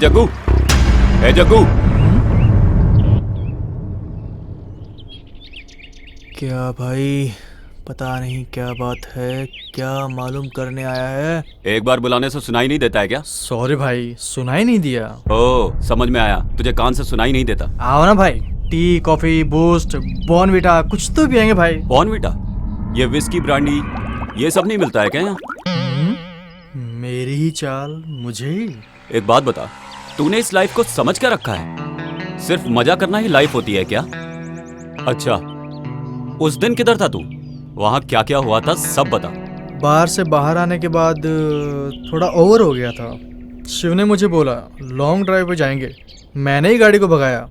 जग्गू, ए जग्गू। क्या भाई, पता नहीं क्या बात है, क्या मालूम करने आया है। एक बार बुलाने से सुनाई नहीं देता है क्या? सॉरी भाई, सुनाई नहीं दिया। ओ, समझ में आया, तुझे कान से सुनाई नहीं देता। आओ ना भाई, टी कॉफी बूस्ट बॉर्नविटा कुछ तो पियेंगे भाई। बॉर्नविटा, ये विस्की ब्रांडी ये सब नहीं मिलता है क्या यहाँ? मेरी ही चाल, मुझे ही। एक बात बता, तूने इस लाइफ को समझ क्या रखा है? सिर्फ मजा करना ही लाइफ होती है क्या? अच्छा, उस दिन किधर था तू? वहाँ क्या क्या हुआ था सब बता। बाहर से बाहर आने के बाद थोड़ा ओवर हो गया था। शिव ने मुझे बोला लॉन्ग ड्राइव पे जाएंगे। मैंने ही गाड़ी को भगाया।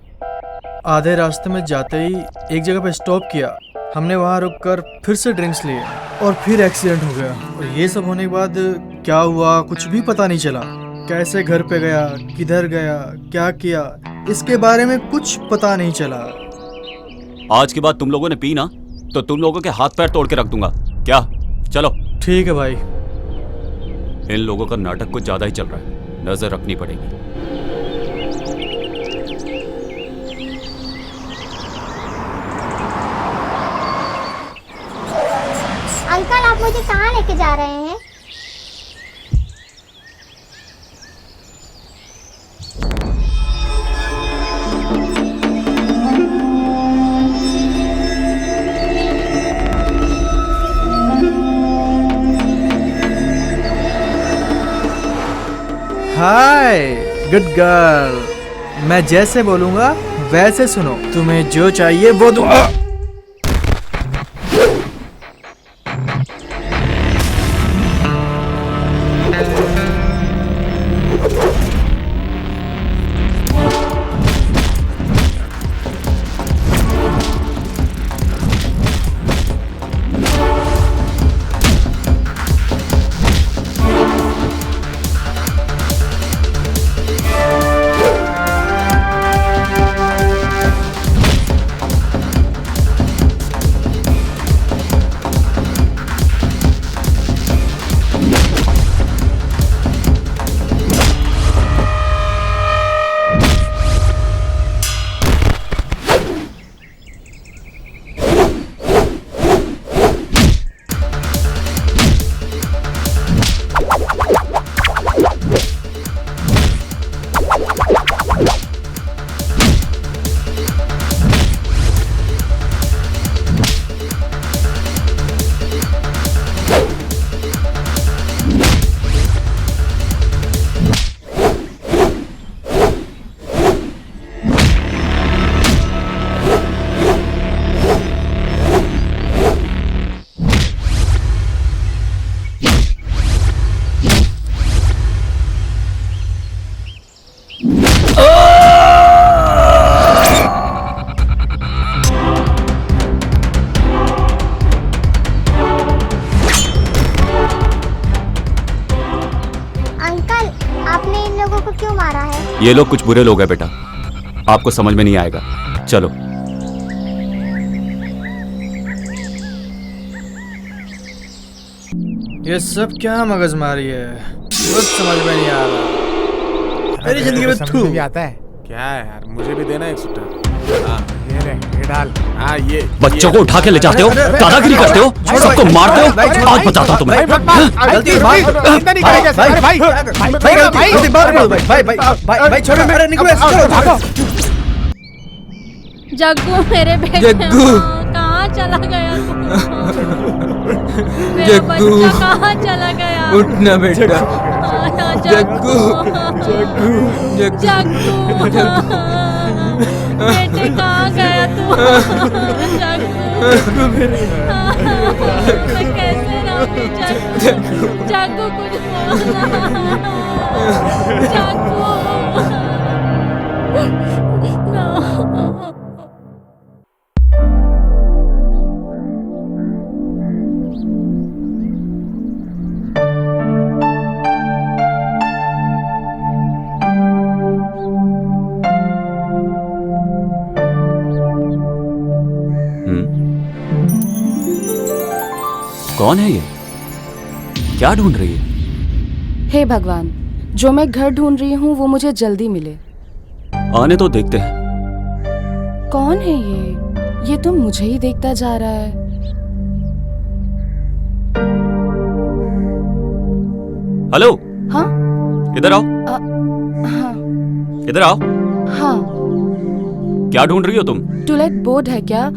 आधे रास्ते में जाते ही एक जगह पे स्टॉप किया। हमने वहाँ रुककर फिर से ड्रिंक्स लिए और फिर एक्सीडेंट हो गया। और ये सब होने के बाद क्या हुआ कुछ भी पता नहीं चला। कैसे घर पे गया, किधर गया, क्या किया, इसके बारे में कुछ पता नहीं चला। आज के बाद तुम लोगों ने पी ना तो तुम लोगों के हाथ पैर तोड़ के रख दूंगा। क्या? चलो। ठीक है भाई। इन लोगों का नाटक कुछ ज्यादा ही चल रहा है, नजर रखनी पड़ेगी। अंकल, आप मुझे कहाँ लेके जा रहे हैं? हाय गुड गर्ल, मैं जैसे बोलूंगा वैसे सुनो। तुम्हें जो चाहिए वो दूंगा। ये लोग कुछ बुरे लोग हैं बेटा, आपको समझ में नहीं आएगा। चलो। ये सब क्या मगजमारी है, कुछ समझ में नहीं आ रहा। मेरी जिंदगी में समझ में भी आता है क्या है यार? मुझे भी देना एक सुट्टा। ये ले, ये डाल। ये बच्चों को उठा के ले जाते हो, दादागिरी करते हो, सबको मारते हो। आज बताता हूं तुम्हें। जग्गू मेरे बेटे, जग्गू कहाँ चला गया तू? मेरा जग्गू, बच्चा कहाँ चला गया? उठना बेटा। जग्गू, जग्गू, जग्गू, बेटे कहाँ गया तू? जग्गू, मैं कैसे रहूँगी? जग्गू कुछ बोलना। जग्गू, no. कौन है ये? क्या ढूंढ रही है? हे भगवान, जो मैं घर ढूंढ रही हूँ वो मुझे जल्दी मिले। आने तो देखते हैं। कौन है ये तो मुझे ही देखता जा रहा है। हेलो, हाँ इधर आओ। हाँ इधर आओ। हाँ। क्या ढूंढ रही हो तुम? टूलेट बोर्ड है क्या?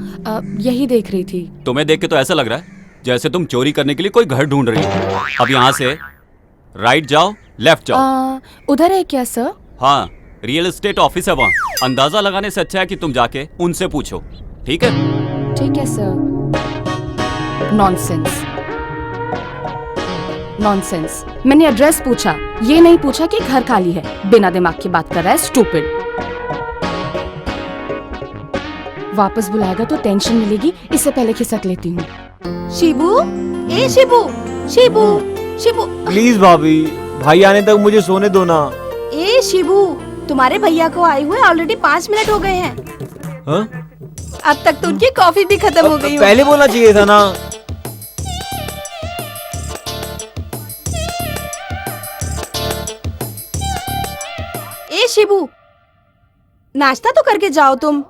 यही देख रही थी। तुम्हें देख के तो ऐसा लग रहा है जैसे तुम चोरी करने के लिए कोई घर ढूंढ रही हो। अब यहाँ से राइट जाओ, लेफ्ट जाओ। उधर है क्या सर? हाँ, रियल एस्टेट ऑफिस है वहाँ। अंदाजा लगाने से अच्छा है कि तुम जाके उनसे पूछो, ठीक है? ठीक है सर। Nonsense, nonsense. मैंने एड्रेस पूछा, ये नहीं पूछा कि घर खाली है। बिना दिमाग की बात कर रहा है, स्टूपिड। वापस बुलाएगा तो टेंशन मिलेगी, इससे पहले खिसक लेती हूँ। शिबू, ए शिबू, शिबू, शिबू। प्लीज भाभी, भाई आने तक मुझे सोने दो ना। ए शिबू, तुम्हारे भैया को आए हुए ऑलरेडी 5 मिनट हो गए हैं। हाँ? अब तक तो उनकी कॉफी भी खत्म हो गई। पहले बोलना चाहिए था ना। ए शिबू, नाश्ता तो करके जाओ तुम।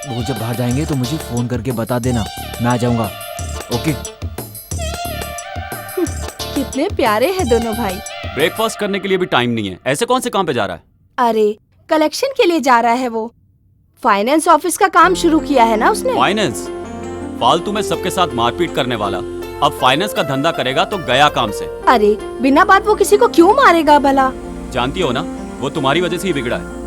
वो जब बाहर जाएंगे तो मुझे फोन करके बता देना, मैं आ जाऊंगा। ओके। कितने प्यारे हैं दोनों भाई। ब्रेकफास्ट करने के लिए भी टाइम नहीं है। ऐसे कौन से काम पे जा रहा है? अरे कलेक्शन के लिए जा रहा है वो। फाइनेंस ऑफिस का काम शुरू किया है ना उसने। फाइनेंस? फालतू में सबके साथ मारपीट करने वाला अब फाइनेंस का धंधा करेगा तो गया काम से। अरे बिना बात वो किसी को क्यों मारेगा भला? जानती हो ना, वो तुम्हारी वजह से ही बिगड़ा है।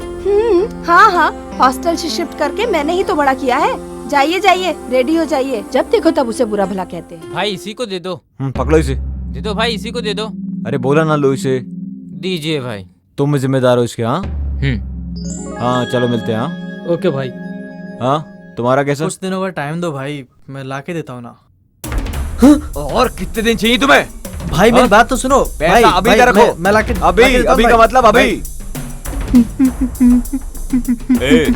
हाँ हाँ, हॉस्टल से शिफ्ट करके मैंने ही तो बड़ा किया है। जाइए जाइए, रेडी हो जाइए। जब देखो तब उसे बुरा भला कहते हैं। भाई इसी को दे दो। पकड़ो इसे। दे दो भाई, इसी को दे दो। अरे बोला ना लो इसे। दीजिए भाई। तुम जिम्मेदार हो इसके। हाँ हाँ, चलो मिलते हैं। हाँ ओके भाई। हाँ, तुम्हारा कैसा? कुछ दिनों का टाइम दो भाई, मैं लाके देता हूँ ना। और कितने दिन चाहिए तुम्हें? भाई मेरी बात तो सुनो। पैसा भाई, अभी भाई, का रखो। मैं लाके अभी देता हूँ अभी भाई। का मतलब अभी। ए,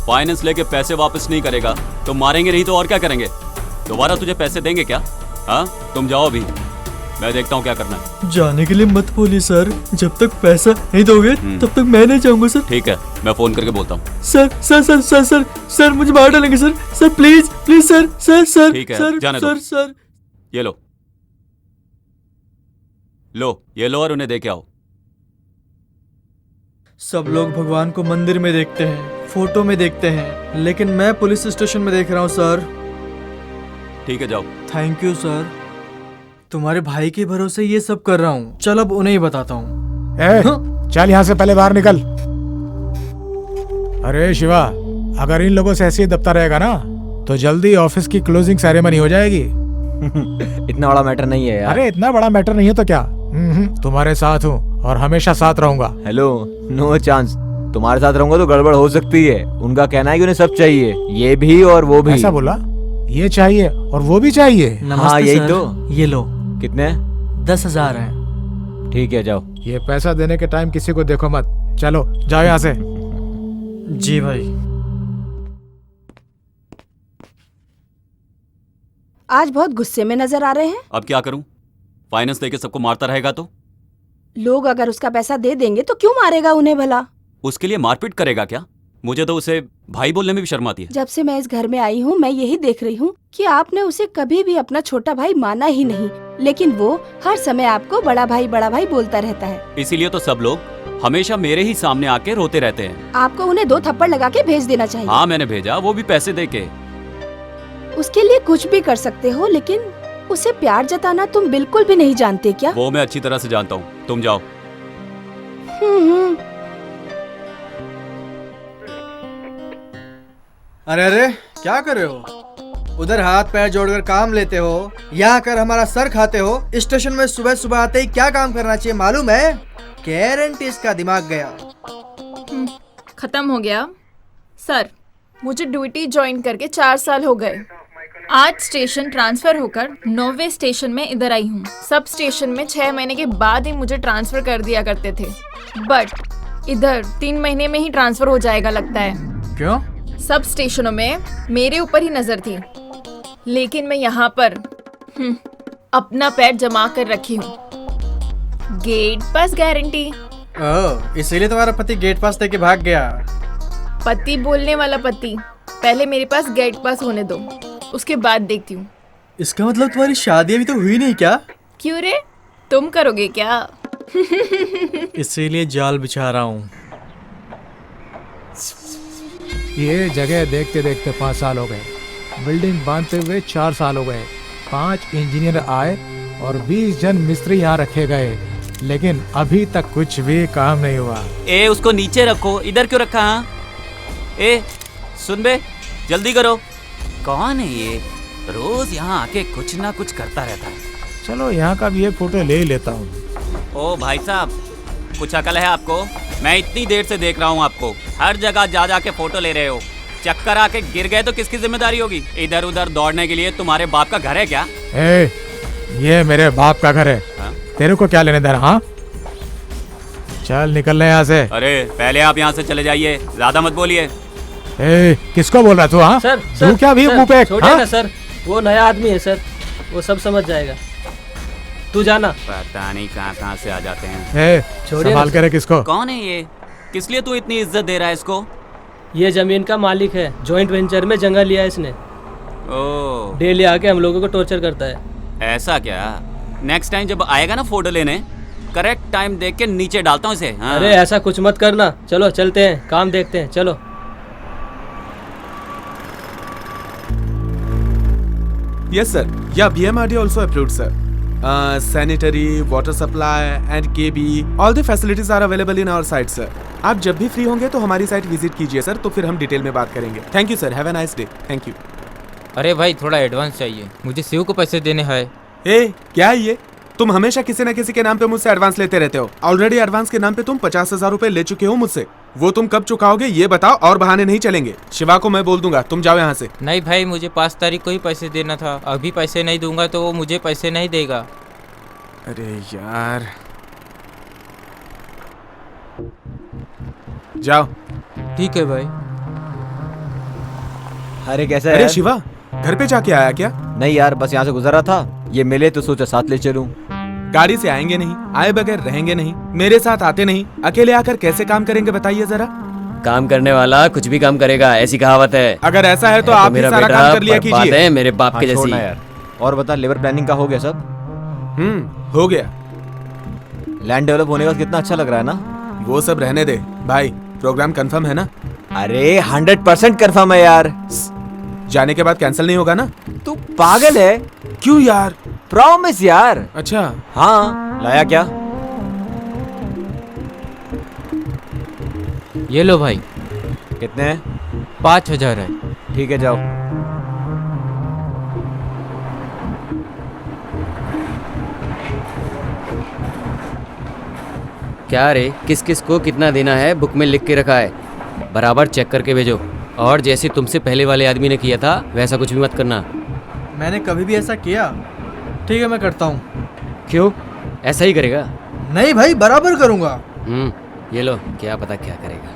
फाइनेंस लेके पैसे वापस नहीं करेगा तो मारेंगे नहीं तो और क्या करेंगे? दोबारा तुझे पैसे देंगे क्या? हाँ, तुम जाओ अभी, मैं देखता हूँ क्या करना है। जाने के लिए मत बोलिए सर, जब तक पैसा नहीं दोगे तब तक मैं नहीं जाऊंगा सर। ठीक है, मैं फोन करके बोलता हूँ। Sir sir sir sir sir sir मुझे बाहर डालेंगे sir. Sir please please sir sir sir. ठीक है, सर, जाने दो। सर सर ये लो लो, ये लो और उन्हें दे के आओ। सब लोग भगवान को मंदिर में देखते हैं, फोटो में देखते हैं, लेकिन मैं पुलिस स्टेशन में देख रहा हूँ सर। ठीक है, जाओ। थैंक यू सर, तुम्हारे भाई के भरोसे ये सब कर रहा हूँ। चल अब उन्हें ही बताता हूँ। चल यहाँ से पहले बाहर निकल। अरे शिवा, अगर इन लोगों से ऐसे ही दबता रहेगा ना तो जल्दी ऑफिस की क्लोजिंग सेरेमनी हो जाएगी। इतना बड़ा मैटर नहीं है यार। अरे इतना बड़ा मैटर नहीं है तो क्या, तुम्हारे साथ हूँ और हमेशा साथ रहूंगा। Hello, no chance. तुम्हारे साथ रहूंगा तो गड़बड़ हो सकती है। उनका कहना है कि उन्हें सब चाहिए, ये भी और वो भी। ऐसा बोला? ये चाहिए और वो भी चाहिए? हाँ यही तो। ये लो। कितने? 10,000 है। ठीक है, जाओ। ये पैसा देने के टाइम किसी को देखो मत। चलो जाओ यहाँ से। जी भाई। आज बहुत गुस्से में नजर आ रहे हैं। अब क्या करूं? फाइनेंस लेके सबको मारता रहेगा तो? लोग अगर उसका पैसा दे देंगे तो क्यों मारेगा उन्हें भला? उसके लिए मारपीट करेगा क्या? मुझे तो उसे भाई बोलने में भी शर्म आती है। जब से मैं इस घर में आई हूँ मैं यही देख रही हूँ कि आपने उसे कभी भी अपना छोटा भाई माना ही नहीं, लेकिन वो हर समय आपको बड़ा भाई बोलता रहता है। इसीलिए तो सब लोग हमेशा मेरे ही सामने आके रोते रहते हैं। आपको उन्हें 2 थप्पड़ लगा के भेज देना चाहिए। हाँ, मैंने भेजा, वो भी पैसे दे के। उसके लिए कुछ भी कर सकते हो, लेकिन उसे प्यार जताना तुम बिल्कुल भी नहीं जानते क्या? वो मैं अच्छी तरह से जानता हूँ, तुम जाओ। अरे अरे क्या कर रहे हो? उधर हाथ पैर जोड़कर काम लेते हो, यहाँ आकर हमारा सर खाते हो। स्टेशन में सुबह सुबह आते ही क्या काम करना चाहिए मालूम है? गारंटी इसका दिमाग गया। खत्म हो गया सर। मुझे ड्यूटी ज्वाइन करके 4 साल हो गए। आज स्टेशन ट्रांसफर होकर 9वें स्टेशन में इधर आई हूँ। सब स्टेशन में 6 महीने के बाद ही मुझे ट्रांसफर कर दिया करते थे, बट इधर 3 महीने में ही ट्रांसफर हो जाएगा लगता है। क्यों? सब स्टेशनों में मेरे ऊपर ही नजर थी, लेकिन मैं यहाँ पर अपना पैर जमा कर रखी हूँ। गेट पास गारंटी। ओह, इसीलिए तुम्हारा पति गेट पास देके भाग गया। पति बोलने वाला पति, पहले मेरे पास गेट पास होने दो, उसके बाद देखती हूँ। इसका मतलब तुम्हारी शादी अभी तो हुई नहीं क्या? क्यों रे, तुम करोगे क्या? इसीलिए जाल बिछा रहा हूँ। ये जगह देखते देखते 5 साल हो गए, बिल्डिंग बांधते हुए 4 साल हो गए, 5 इंजीनियर आए और 20 जन मिस्त्री यहाँ रखे गए, लेकिन अभी तक कुछ भी काम नहीं हुआ। ए उसको नीचे रखो, इधर क्यों रखा? हाँ ए सुन बे, जल्दी करो। कौन है ये? रोज यहाँ आके कुछ ना कुछ करता रहता है। चलो यहाँ का भी एक फोटो ले ही लेता हूँ। ओ भाई साहब, कुछ अकल है आपको? मैं इतनी देर से देख रहा हूँ आपको, हर जगह जा जा के फोटो ले रहे हो। चक्कर आके गिर गए तो किसकी जिम्मेदारी होगी? इधर उधर दौड़ने के लिए तुम्हारे बाप का घर है क्या? ए, ये मेरे बाप का घर है। हाँ? तेरे को क्या लेने दे रहा? हाँ, चल निकल ले यहाँ से। अरे पहले आप यहाँ से चले जाइए, ज्यादा मत बोलिए। ए, किसको बोल रहा तू? हाँ, तू क्या भी मुंह पे? छोड़िए हाँ? ना सर, वो नया आदमी है सर, वो सब समझ जाएगा। तू जाना। पता नहीं कहाँ से आ जाते हैं। ए, छोड़िए संभाल ना। के रख इसको। कौन है ये? किस लिए तू इतनी इज्जत दे रहा है इसको? ये जमीन का मालिक है, जॉइंट वेंचर में जगह लिया है इसने। ओ डेली आके हम लोगों को टॉर्चर करता है। ऐसा क्या? नेक्स्ट टाइम जब आएगा ना फोटो लेने, करेक्ट टाइम देख के नीचे डालता हूँ इसे। हाँ। अरे ऐसा कुछ मत करना, चलो चलते हैं, काम देखते हैं, चलो। Yes, sir. Yeah, BMRD also approved, sir. Sanitary, water supply, and KB, all the facilities are available in our site, sir. आप जब भी फ्री होंगे तो हमारी साइट विजिट कीजिए सर, तो फिर हम डिटेल में बात करेंगे। Thank you sir, have a nice day. Thank you. अरे भाई थोड़ा एडवांस चाहिए, मुझे शिव को पैसे देने हैं। ए, क्या है ये? तुम हमेशा किसी न किसी के नाम पे मुझसे एडवांस लेते रहते हो। ऑलरेडी एडवांस के नाम पे तुम 50,000 रुपए ले चुके हो मुझसे। वो तुम कब चुकाओगे ये बताओ, और बहाने नहीं चलेंगे। शिवा को मैं बोल दूंगा, तुम जाओ यहाँ से। नहीं भाई, मुझे 5 तारीख को ही पैसे देना था, अभी पैसे नहीं दूंगा तो वो मुझे पैसे नहीं देगा। अरे यार, जाओ। ठीक है भाई। अरे कैसा है अरे यार? शिवा, घर पे जाके आया क्या? नहीं यार, बस यहाँ से गुजर रहा था, ये मिले तो सोचा साथ ले चलूं। गाड़ी से आएंगे नहीं, आए बगैर रहेंगे नहीं, मेरे साथ आते नहीं, अकेले आकर कैसे काम करेंगे बताइए जरा। काम करने वाला कुछ भी काम करेगा, ऐसी कहावत है। अगर ऐसा है तो आप ही सारा काम कर लिया बात कीजिए। है मेरे बाप हाँ, के जैसी। छोड़ना यार। और बता, लेबर प्लानिंग का हो गया सब? हो गया। लैंड डेवलप होने का कितना अच्छा लग रहा है ना? वो सब रहने दे भाई, प्रोग्राम कंफर्म है ना? अरे 100% कंफर्म है यार। जाने के बाद कैंसिल नहीं होगा ना? तू पागल है? क्यों यार? प्रॉमिस यार। अच्छा हाँ, लाया क्या? ये लो भाई। कितने हैं? 5,000 है। ठीक है, जाओ। क्या रे, किस किस को कितना देना है बुक में लिख के रखा है, बराबर चेक करके भेजो। और जैसे तुमसे पहले वाले आदमी ने किया था वैसा कुछ भी मत करना। मैंने कभी भी ऐसा किया? ठीक है, मैं करता हूँ। क्यों, ऐसा ही करेगा? नहीं भाई, बराबर करूँगा। ये लो, क्या पता क्या करेगा।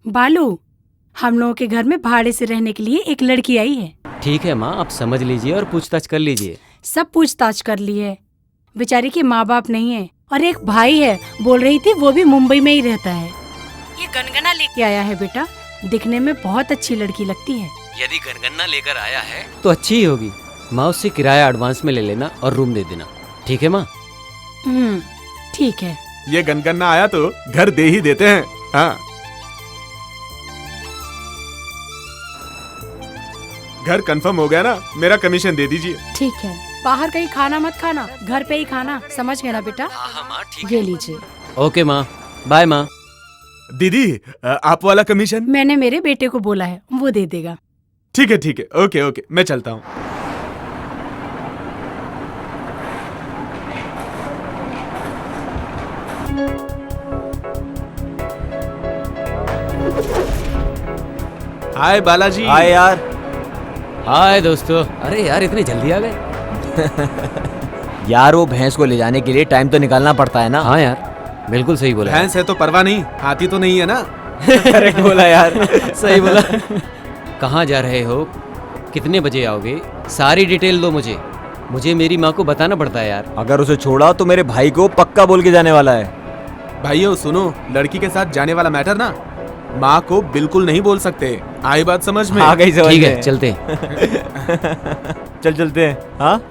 बालू, हम लोगों के घर में भाड़े से रहने के लिए एक लड़की आई है। ठीक है माँ, आप समझ लीजिए और पूछताछ कर लीजिए। सब पूछताछ कर ली है। बेचारी के माँ बाप नहीं है और एक भाई है, बोल रही थी वो भी मुंबई में ही रहता है। ये गनगना लेके आया है बेटा, दिखने में बहुत अच्छी लड़की लगती है। यदि गनगना लेकर आया है तो अच्छी ही होगी। माँ, उससे किराया एडवांस में ले लेना और रूम दे देना। ठीक है माँ? ठीक है। ये गनगना आया तो घर दे ही देते हैं। हाँ, घर कंफर्म हो गया ना, मेरा कमीशन दे दीजिए। ठीक है, बाहर कहीं खाना मत खाना, घर पे ही खाना, समझ गए ना बेटा? हाँ माँ, ठीक ये लीजिए। ओके माँ, बाय माँ। दीदी, आप वाला कमीशन? मैंने मेरे बेटे को बोला है, वो दे देगा। ठीक है ठीक है, ओके ओके, मैं चलता हूँ। हाय बालाजी। हाय यार। हाय दोस्तों। अरे यार, इतनी जल्दी आ गए? यार, वो भैंस को ले जाने के लिए टाइम तो निकालना पड़ता है ना। हाँ यार, बिल्कुल सही बोला। भैंस है तो परवाह नहीं, हाथी तो नहीं है ना? करेक्ट बोला यार। सही बोला। कहाँ जा रहे हो, कितने बजे आओगे, सारी डिटेल दो मुझे। मुझे मेरी माँ को बताना पड़ता है यार। अगर उसे छोड़ा तो मेरे भाई को पक्का बोल के जाने वाला है। भाइयों सुनो, लड़की के साथ जाने वाला मैटर ना माँ को बिल्कुल नहीं बोल सकते। आई बात समझ में? आ गई समझ ठीक है में। चलते। चलते हैं। हाँ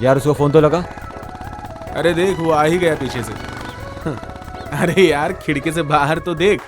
यार उसको फोन तो लगा। अरे देख वो आ ही गया पीछे से। अरे यार खिड़की से बाहर तो देख।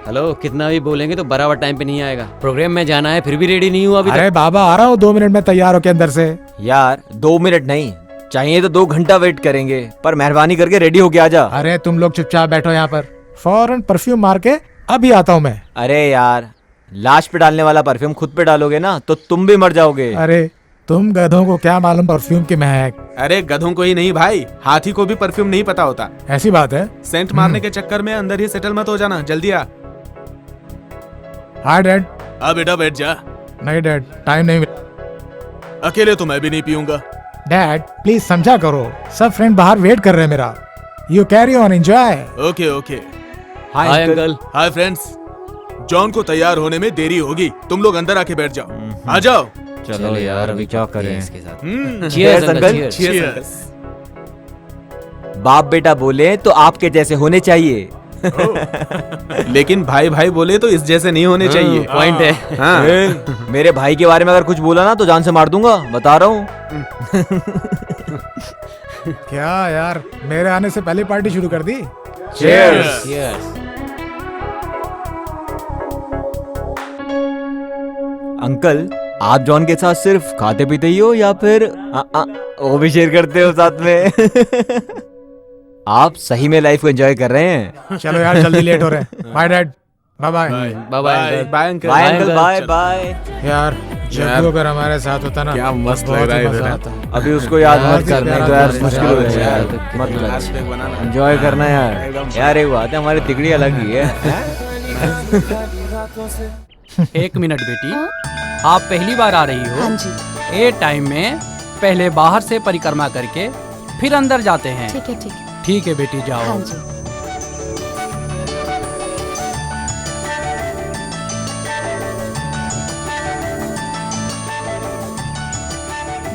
हेलो, कितना भी बोलेंगे तो बराबर टाइम पे नहीं आएगा। प्रोग्राम में जाना है फिर भी रेडी नहीं हुआ अभी अरे तक। बाबा आ रहा हूँ 2 मिनट में तैयार होके अंदर से। यार 2 मिनट नहीं चाहिए तो 2 घंटा वेट करेंगे, पर मेहरबानी करके रेडी होके आ जा। अरे तुम लोग चुपचाप बैठो यहाँ पर, फौरन परफ्यूम मार के अभी आता हूँ मैं। अरे यार लाश पे डालने वाला परफ्यूम खुद पे डालोगे ना तो तुम भी मर जाओगे। अरे तुम गधों को क्या मालूम परफ्यूम की महक। अरे गधों को ही नहीं भाई, हाथी को भी परफ्यूम नहीं पता होता। ऐसी बात है। सेंट मारने के चक्कर में अंदर ही सेटल मत हो जाना। जल्दी आ। Hi dad. आ बेटा बैठ जा। नहीं डैड, टाइम नहीं मिला। अकेले तो मैं भी नहीं पीऊंगा। डैड प्लीज समझा करो, सब फ्रेंड बाहर वेट कर रहे हैं मेरा। You carry on, enjoy. Okay okay. Hi uncle. Hi friends. John को तैयार होने में देरी होगी, तुम लोग अंदर आके बैठ जाओ। आ जाओ। चलो यार अभी क्या करें इसके साथ। हम्म, Cheers, अंकल। cheers. cheers। बाप बेटा बोले तो आपके जैसे होने चाहिए। लेकिन भाई भाई बोले तो इस जैसे नहीं होने चाहिए। पॉइंट है। हाँ। मेरे भाई के बारे में अगर कुछ बोला ना तो जान से मार दूंगा, बता रहा हूँ। क्या यार, मेरे आने से पहले पार्टी शुरू कर दी। Cheers। Cheers. अंकल आप जॉन के साथ सिर्फ खाते पीते ही हो या फिर वो भी शेयर करते हो साथ में? आप सही में लाइफ को एंजॉय कर रहे हैं। चलो यार जल्दी लेट हो रहे हैं। Bye dad. Bye bye. Bye bye. Bye uncle. Bye uncle, bye bye. यार जब भी अगर हमारे साथ होता ना क्या मस्त बहुत लग रहा ही है मजा इधर। आता। अभी उसको याद बहुत मत ही कर, नहीं प्यारा तो यार दोस्त मुश्किल है हो यार। जाएगा। मत आज तक बनाना। एंजॉय करना यार। यार एक बात है, हमारी तिगड़ी अलग ही है। एक मिनट बेटी, आप पहली बार आ रही हो? हाँ जी। ए टाइम में पहले बाहर से परिक्रमा करके फिर अंदर जाते हैं। ठीक है ठीक है। ठीक है बेटी जाओ। हाँ जी।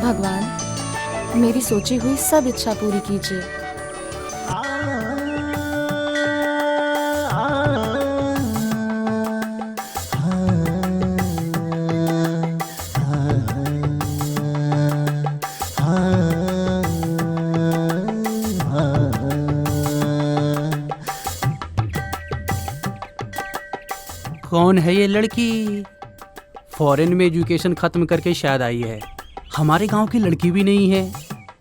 भगवान मेरी सोची हुई सब इच्छा पूरी कीजिए। कौन है ये लड़की? फॉरेन में एजुकेशन खत्म करके शायद आई है। हमारे गांव की लड़की भी नहीं है।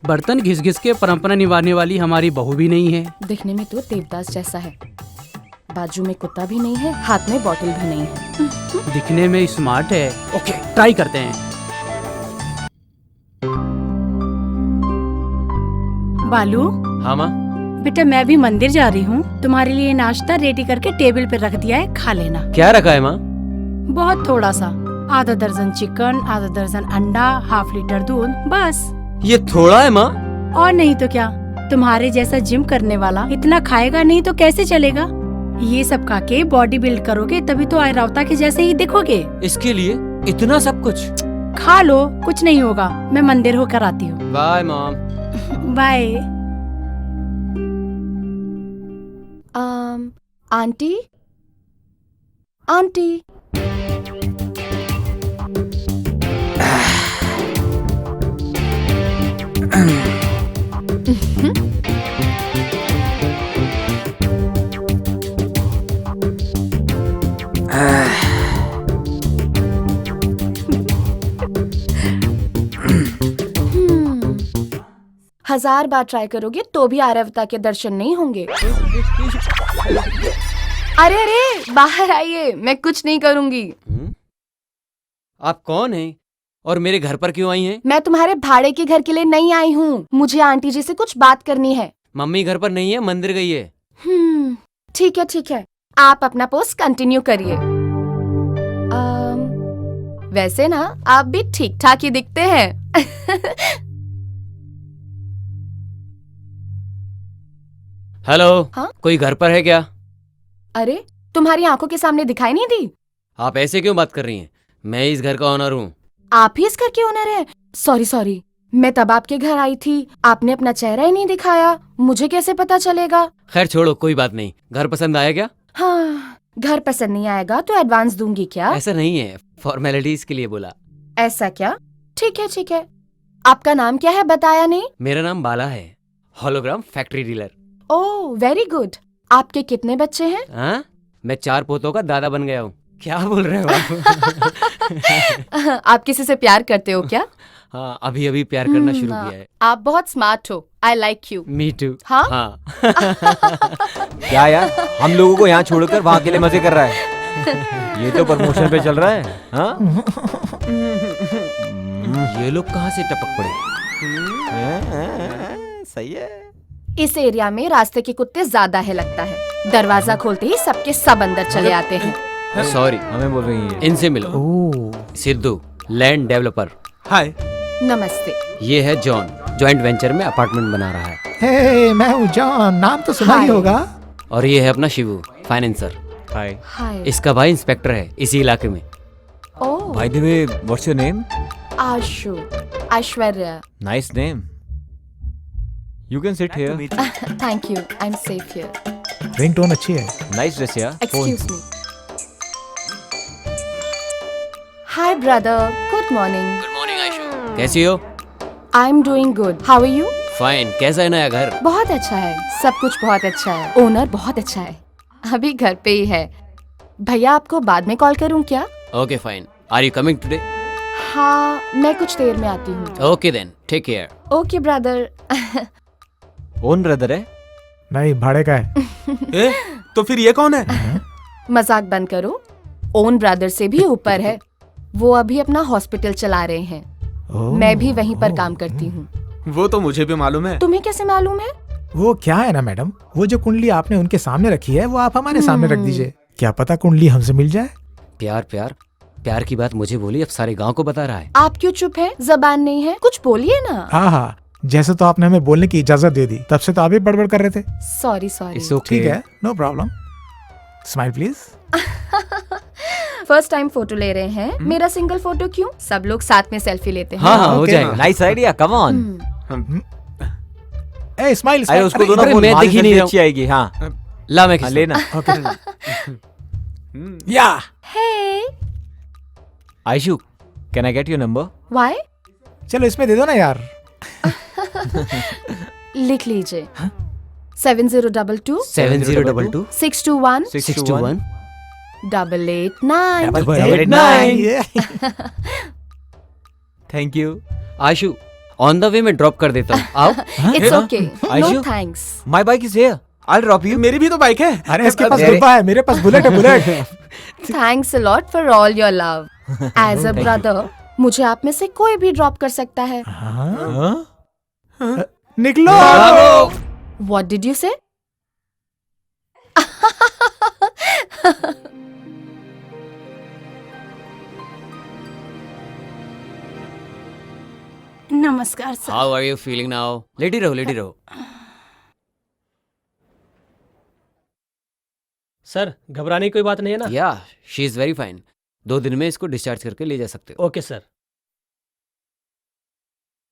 बर्तन घिस घिस के परंपरा निभाने वाली हमारी बहू भी नहीं है। दिखने में तो देवदास जैसा है, बाजू में कुत्ता भी नहीं है, हाथ में बॉटल भी नहीं है। दिखने में स्मार्ट है। ओके ट्राई करते हैं। बालू हाँ माँ। बेटा मैं भी मंदिर जा रही हूँ, तुम्हारे लिए नाश्ता रेडी करके टेबल पे रख दिया है, खा लेना। क्या रखा है माँ? बहुत थोड़ा सा, आधा दर्जन चिकन, आधा दर्जन अंडा, ½ लीटर दूध, बस। ये थोड़ा है माँ? और नहीं तो क्या, तुम्हारे जैसा जिम करने वाला इतना खाएगा नहीं तो कैसे चलेगा। ये सब खा के बॉडी बिल्ड करोगे तभी तो आयरावता के जैसे ही दिखोगे। इसके लिए इतना सब कुछ? खा लो, कुछ नहीं होगा। मैं मंदिर होकर आती हूँ। Bye mom. Bye. Aunty aunty हजार बार ट्राई करोगे तो भी आर्यवता के दर्शन नहीं होंगे। अरे अरे बाहर आइए, मैं कुछ नहीं करूंगी। आप कौन हैं और मेरे घर पर क्यों आई हैं? मैं तुम्हारे भाड़े के घर के लिए नहीं आई हूँ, मुझे आंटी जी से कुछ बात करनी है। मम्मी घर पर नहीं है, मंदिर गई है। ठीक है, आप अपना पोस्ट कंटिन्यू करिए। वैसे ना आप भी ठीक ठाक ही दिखते हैं। हेलो। हाँ? कोई घर पर है क्या? अरे तुम्हारी आंखों के सामने दिखाई नहीं दी? आप ऐसे क्यों बात कर रही हैं? मैं इस घर का ऑनर हूँ। आप ही इस घर के ओनर हैं? सॉरी सॉरी, मैं तब आपके घर आई थी, आपने अपना चेहरा ही नहीं दिखाया, मुझे कैसे पता चलेगा? खैर छोड़ो, कोई बात नहीं। घर पसंद आया क्या? हाँ, घर पसंद नहीं आएगा तो एडवांस दूंगी क्या? ऐसा नहीं है, फॉर्मेलिटीज के लिए बोला। ऐसा क्या? ठीक है ठीक है। आपका नाम क्या है बताया नहीं? मेरा नाम बाला है, hologram factory dealer. Oh very good. आपके कितने बच्चे हैं? हाँ, मैं 4 पोतों का दादा बन गया हूँ। क्या बोल रहे हो आप? आप किसी से प्यार करते हो क्या? हाँ, अभी अभी प्यार करना शुरू किया है। आप बहुत स्मार्ट हो, I like you. Me too. हाँ? हाँ। क्या यार, हम लोगों को यहाँ छोड़कर वहाँ के लिए मजे कर रहा है। ये तो प्रमोशन पे चल रहा है। हाँ? ये लोग कहाँ से टपक पड़े? सही है। इस एरिया में रास्ते के कुत्ते ज्यादा है लगता है। दरवाजा खोलते ही सबके सब अंदर चले आते हैं। सॉरी, हमें बोल रही है। इनसे मिलो। Sidhu, land developer. हाय। नमस्ते। ये है जॉन, जॉइंट वेंचर में अपार्टमेंट बना रहा है। हे, मैं हूँ जॉन, नाम तो सुना ही होगा। और ये है अपना शिवू, फाइनेंसर। हाय। हाय। इसका भाई इंस्पेक्टर है इसी इलाके में। Oh. By the way, what's your name? Ashu, Aishwarya. Nice name. You can sit here. Thank you, I am safe here. Ringtone अच्छी है। नाइस ड्रेस यार। Excuse me. Hi brother, good morning. Good morning Ayshu, कैसी हो? I am doing good, how are you? Fine. कैसा है नया घर? बहुत अच्छा है, सब कुछ बहुत अच्छा है, ओनर बहुत अच्छा है। अभी घर पे ही है। भैया आपको बाद में कॉल करूं क्या? Okay fine. Are you coming today? हाँ, मैं कुछ देर में आती हूँ। Okay then, take care. Okay brother. Own brother है? नहीं, भाड़े का है। तो फिर ये कौन है? मजाक बंद करो, ओन ब्रदर से भी ऊपर है। वो अभी अपना हॉस्पिटल चला रहे हैं। मैं भी वहीं पर काम करती हूँ। वो तो मुझे भी मालूम है। तुम्हें कैसे मालूम है? वो क्या है ना मैडम, वो जो कुंडली आपने उनके सामने रखी है वो आप हमारे सामने रख दीजिए। क्या पता कुंडली हमसे मिल जाए। प्यार प्यार प्यार की बात मुझे बोली, अब सारे गांव को बता रहा है। आप क्यों चुप है? जबान नहीं है, कुछ बोलिए ना। हाँ हाँ, जैसे तो आपने हमें बोलने की इजाजत दे दी, तब से तो आप ही बड़बड़ कर रहे थे। Sorry sorry. ठीक है, no problem. Smile please. First time photo ले रहे हैं। मेरा सिंगल फोटो क्यों? सब लोग साथ में सेल्फी लेते हैं। हाँ हाँ, हो जाएगा। Nice idea, come on. A smile. अरे उसको दो ना, मैं दिख ही नहीं रहा हूँ। अच्छी आएगी। हाँ ला, मैं खींचता लेना। या hey Ayshu, can I get your number? Why? चलो इसमें दे दो ना यार। लिख लीजिए। 7022 7022 621 621 889। Thank you. Ashu, on the way में ड्रॉप कर देता हूँ, आओ। It's okay, no Ayshu? Thanks. My bike is here, I will drop you. मेरी भी तो बाइक है। अरे इसके पास डिब्बा है, मेरे पास बुलेट है, bullet. Thanks a lot for all your love. As a brother, मुझे आप में से कोई भी ड्रॉप कर सकता है। निकलो। What did you say? नमस्कार sir. How are you feeling now? लेटी रहो, लेटी रहो। सर, घबराने की कोई बात नहीं है ना? या, शी इज वेरी फाइन। 2 दिन में इसको डिस्चार्ज करके ले जा सकते हो। Okay sir.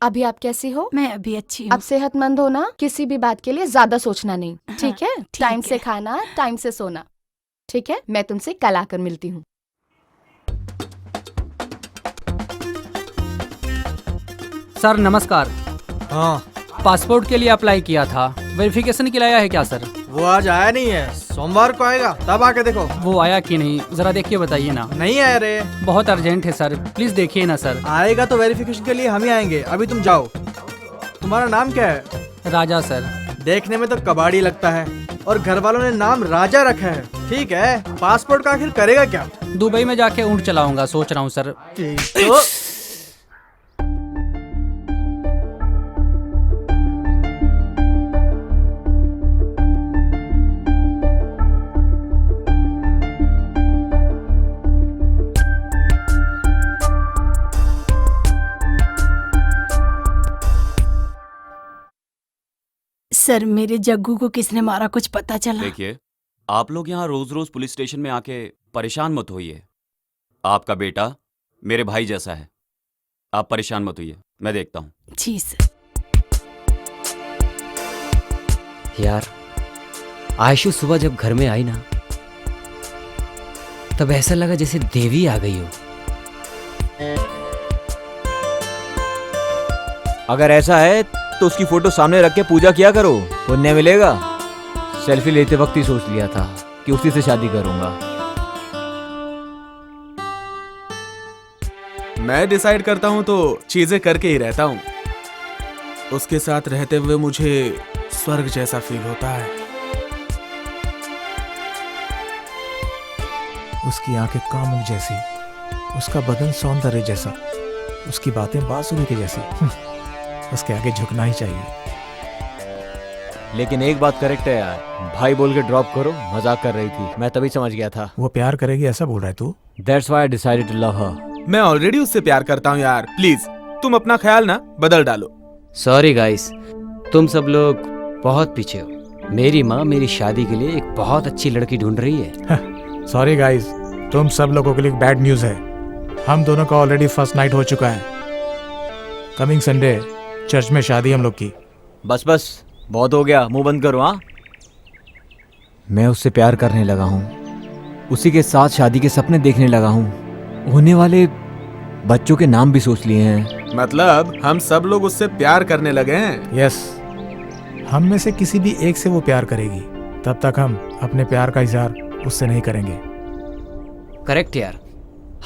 अभी आप कैसी हो? मैं अभी अच्छी हूँ। अब सेहतमंद हो ना? किसी भी बात के लिए ज्यादा सोचना नहीं, ठीक है? टाइम से खाना, टाइम से सोना, ठीक है? मैं तुमसे कल आकर मिलती हूँ। सर नमस्कार। हाँ, पासपोर्ट के लिए अप्लाई किया था, वेरिफिकेशन के लिए आया है क्या सर? वो आज आया नहीं है, सोमवार को आएगा, तब आके देखो। वो आया कि नहीं, जरा देखिए बताइए ना। नहीं आया रे। बहुत अर्जेंट है सर, प्लीज देखिए ना सर। आएगा तो वेरिफिकेशन के लिए हम ही आएंगे। अभी तुम जाओ। तुम्हारा नाम क्या है? राजा सर। देखने में तो कबाड़ी लगता है, और घर वालों ने नाम राजा रखा है। ठीक है, पासपोर्ट का आखिर करेगा क्या? दुबई में जाके ऊँट चलाऊंगा सोच रहा हूँ सर। तो सर, मेरे जग्गू को किसने मारा, कुछ पता चला? देखिए, आप लोग यहाँ रोज रोज पुलिस स्टेशन में आके परेशान मत होइए। आपका बेटा मेरे भाई जैसा है, आप परेशान मत होइए, मैं देखता हूँ। जी सर। यार आयशु सुबह जब घर में आई ना, तब ऐसा लगा जैसे देवी आ गई हो। अगर ऐसा है तो उसकी फोटो सामने रख के पूजा किया करो, पुण्य मिलेगा। सेल्फी लेते वक्त ही सोच लिया था कि उसी से शादी करूंगा। मैं डिसाइड करता हूँ तो चीजें करके ही रहता हूँ। उसके साथ रहते हुए मुझे स्वर्ग जैसा फील होता है। उसकी आंखें कामुक जैसी, उसका बदन सौंदर्य जैसा, उसकी बातें बांसुरी के जैसी। उसके आगे झुकना ही चाहिए। लेकिन एक बात करेक्ट है यार, भाई बोल के ड्रॉप करो, मजाक कर रही थी, मैं तभी समझ गया था। वो प्यार करेगी ऐसा बोल रहा है तू? That's why I decided to love her. मैं ऑलरेडी उससे प्यार करता हूँ यार, प्लीज तुम अपना ख्याल ना बदल डालो। सॉरी गाइस, तुम सब लोग बहुत पीछे हो। मेरी माँ मेरी शादी के लिए एक बहुत अच्छी लड़की ढूंढ रही है। सॉरी गाइस, तुम सब लोगों के लिए बैड न्यूज है। हम दोनों का ऑलरेडी फर्स्ट नाइट हो चुका है। कमिंग संडे चर्च में शादी हम लोग की। बस बस बहुत हो गया, मुंह बंद करो। हाँ, मैं उससे प्यार करने लगा हूँ, उसी के साथ शादी के सपने देखने लगा हूँ। होने वाले बच्चों के नाम भी सोच लिए हैं। मतलब हम सब लोग उससे प्यार करने लगे हैं। यस, हम में से किसी भी एक से वो प्यार करेगी, तब तक हम अपने प्यार का इजहार उससे नहीं करेंगे। करेक्ट यार,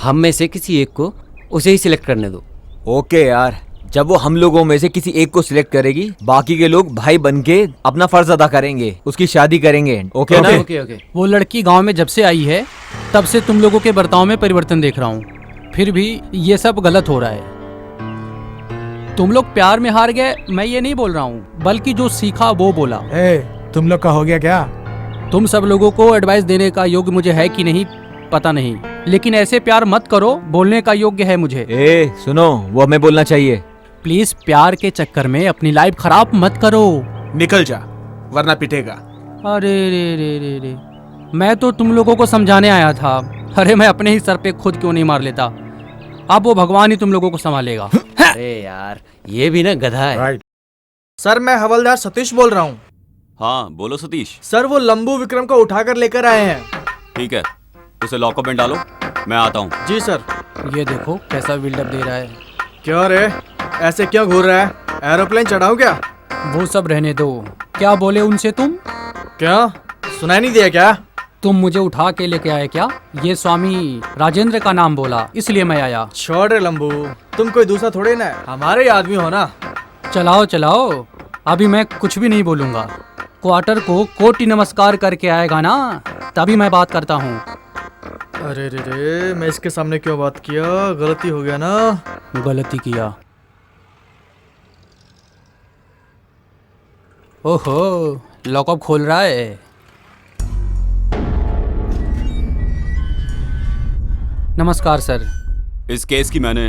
हम में से किसी एक को उसे ही सिलेक्ट करने दो। ओके यार, जब वो हम लोगों में से किसी एक को सिलेक्ट करेगी, बाकी के लोग भाई बनके अपना फर्ज अदा करेंगे, उसकी शादी करेंगे। ओके ना? ओके। वो लड़की गांव में जब से आई है तब से तुम लोगों के बर्ताव में परिवर्तन देख रहा हूँ, फिर भी ये सब गलत हो रहा है। तुम लोग प्यार में हार गए, मैं ये नहीं बोल रहा हूँ, बल्कि जो सीखा वो बोला। तुम लोग का हो गया क्या? तुम सब लोगों को एडवाइस देने का योग्य मुझे है कि नहीं पता नहीं, लेकिन ऐसे प्यार मत करो, बोलने का योग्य है मुझे। सुनो, वो हमें बोलना चाहिए। प्लीज प्यार के चक्कर में अपनी लाइफ खराब मत करो। निकल जा वरना पिटेगा। अरे रे रे रे रे, मैं तो तुम लोगों को समझाने आया था। अरे मैं अपने ही सर पे खुद क्यों नहीं मार लेता। अब वो भगवान ही तुम लोगों को संभालेगा। अरे यार, ये भी ना गधा है। सर मैं हवलदार सतीश बोल रहा हूँ। हाँ बोलो सतीश। सर वो लंबू विक्रम को उठाकर लेकर आए हैं। ठीक है, उसे लॉकअप में डालो, मैं आता हूँ। जी सर। ये देखो कैसा बिल्डअप दे रहा है। क्या रे, ऐसे क्यों घूर रहा है? एरोप्लेन चढ़ाओ क्या? वो सब रहने दो। क्या बोले उनसे तुम? क्या सुनाई नहीं दिया क्या? तुम मुझे उठा के लेके आए क्या? ये स्वामी राजेंद्र का नाम बोला, इसलिए मैं आया। छोड़ रे लंबू, तुम कोई दूसरा थोड़े ना, हमारे आदमी हो ना। चलाओ चलाओ, अभी मैं कुछ भी नहीं बोलूंगा। क्वार्टर को कोटि नमस्कार करके आएगा ना, तभी मैं बात करता हूँ। अरे रे रे, मैं इसके सामने क्यों बात किया? गलती हो गया ना। गलती किया। ओहो, लॉकअप खोल रहा है। नमस्कार सर। इस केस की मैंने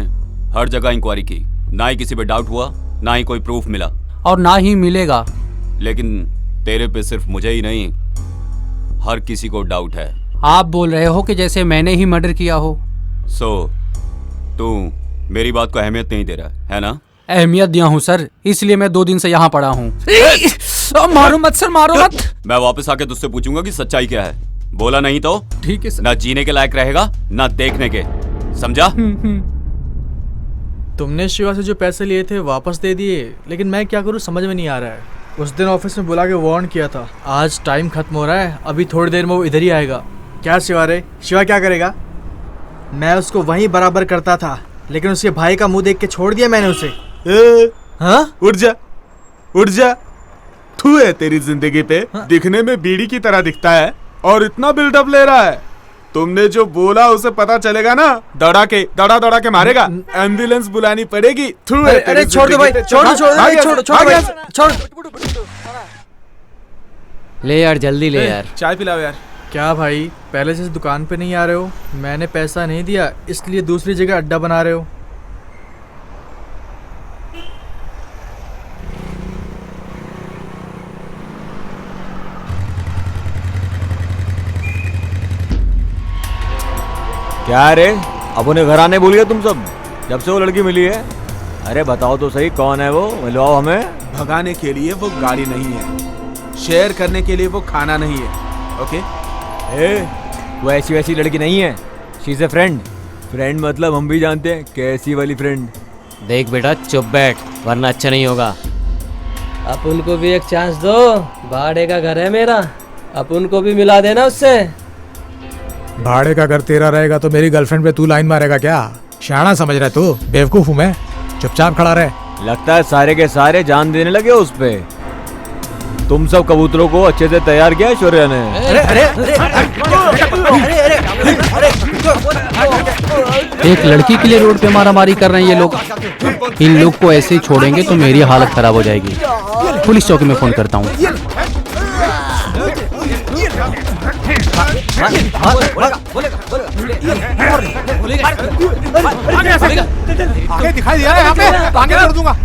हर जगह इंक्वायरी की, ना ही किसी पे डाउट हुआ, ना ही कोई प्रूफ मिला, और ना ही मिलेगा। लेकिन तेरे पे सिर्फ मुझे ही नहीं, हर किसी को डाउट है। आप बोल रहे हो कि जैसे मैंने ही मर्डर किया हो। तू मेरी बात को अहमियत नहीं दे रहा है ना? अहमियत दिया हूँ सर, इसलिए मैं 2 दिन से यहाँ पड़ा हूँ। मारो मत सर, मारो मत। मैं वापस आके तुझसे पूछूंगा कि सच्चाई क्या है। बोला नहीं तो ठीक है सर। ना जीने के लायक रहेगा, ना देखने के, समझा? तुमने शिवा से जो पैसे लिए थे वापस दे दिए, लेकिन मैं क्या करूँ समझ में नहीं आ रहा है। उस दिन ऑफिस में बुला के वार्न किया था। आज टाइम खत्म हो रहा है, अभी थोड़ी देर में वो इधर ही आएगा। क्या शिवा रे, शिवा क्या करेगा? मैं उसको वहीं बराबर करता था, लेकिन उसके भाई का मुंह देख के छोड़ दिया मैंने उसे। हाँ? उठ जा, उठ जा। तू है तेरी जिंदगी पे। हाँ? दिखने में बीड़ी की तरह दिखता है और इतना बिल्डअप ले रहा है। तुमने जो बोला उसे पता चलेगा ना, दौड़ा के मारेगा। एम्बुलेंस बुलानी पड़ेगी। अरे छोड़ दो भाई, छोड़। ले यार, जल्दी ले यार। चाय पिलाओ यार। क्या भाई, पहले से दुकान पे नहीं आ रहे हो? मैंने पैसा नहीं दिया, इसलिए दूसरी जगह अड्डा बना रहे हो। क्या रे, अब उन्हें घर आने भूल गए तुम सब? जब से वो लड़की मिली है। अरे बताओ तो सही, कौन है वो? मिलवाओ हमें। भगाने के लिए वो गाड़ी नहीं है, शेयर करने के लिए वो खाना नहीं है। ओके वो ऐसी वैसी लड़की नहीं है। She is a friend. Friend मतलब हम भी जानते हैं कैसी वाली फ्रेंड। देख बेटा चुप बैठ, वरना अच्छा नहीं होगा। आप उनको भी एक चांस दो, भाड़े का घर है मेरा, आप उनको भी मिला देना उससे। भाड़े का घर तेरा रहेगा तो मेरी गर्लफ्रेंड पे तू लाइन मारेगा क्या? शाना समझ रहा है तू? बेवकूफ हूँ मैं, चुपचाप खड़ा रहे। लगता है सारे के सारे जान देने लगे उस पे। तुम सब कबूतरों को अच्छे से तैयार किया शौर्य ने। एक लड़की के लिए रोड पे मारामारी कर रहे हैं ये लोग। इन लोग को ऐसे ही छोड़ेंगे तो मेरी हालत खराब हो जाएगी। पुलिस चौकी में फोन करता हूँ। दिखाई दिया यहाँ पे, आगे कर दूंगा।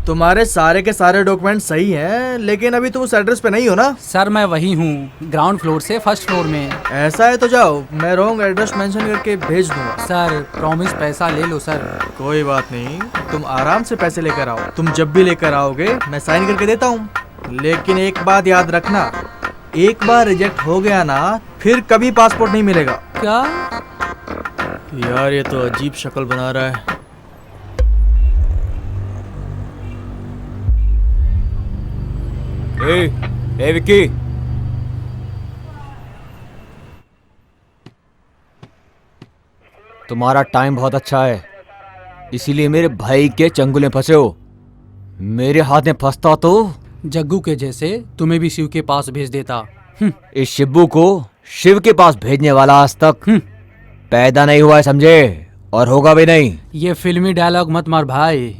तुम्हारे सारे के सारे डॉक्यूमेंट सही हैं, लेकिन अभी तुम उस एड्रेस पे नहीं हो ना? सर मैं वही हूँ, ग्राउंड फ्लोर से फर्स्ट फ्लोर में। ऐसा है तो जाओ, मैं रॉन्ग एड्रेस मेंशन करके भेज दूंगा। सर प्रॉमिस पैसा ले लो सर। कोई बात नहीं, तुम आराम से पैसे लेकर आओ। तुम जब भी लेकर आओगे मैं साइन करके देता हूँ। लेकिन एक बात याद रखना, एक बार रिजेक्ट हो गया ना, फिर कभी पासपोर्ट नहीं मिलेगा। क्या यार ये तो अजीब शक्ल बना रहा है। ए विक्की, तुम्हारा टाइम बहुत अच्छा है, इसीलिए मेरे भाई के चंगुल में फंसे हो। मेरे हाथ में फंसता तो जग्गू के जैसे तुम्हें भी शिव के पास भेज देता। इस शिब्बू को शिव के पास भेजने वाला आज तक पैदा नहीं हुआ है, समझे? और होगा भी नहीं। ये फिल्मी डायलॉग मत मार भाई,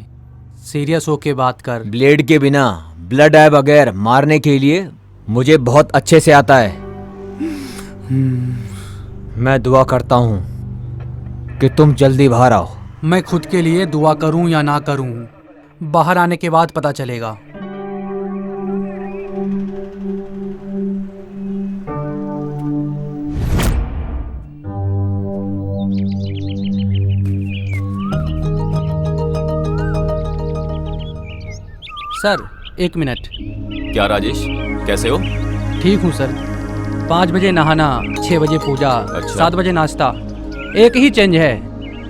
सीरियस होके बात कर। ब्लेड के बिना, ब्लड आए बगैर मारने के लिए मुझे बहुत अच्छे से आता है। मैं दुआ करता हूँ कि तुम जल्दी बाहर आओ। मैं खुद के लिए दुआ करूं या ना करूं, बाहर आने के बाद पता चलेगा। Sir 1 minute. क्या राजेश, कैसे हो? ठीक हूँ सर। 5 बजे नहाना, 6 बजे पूजा, 7 बजे नाश्ता। एक ही चेंज है,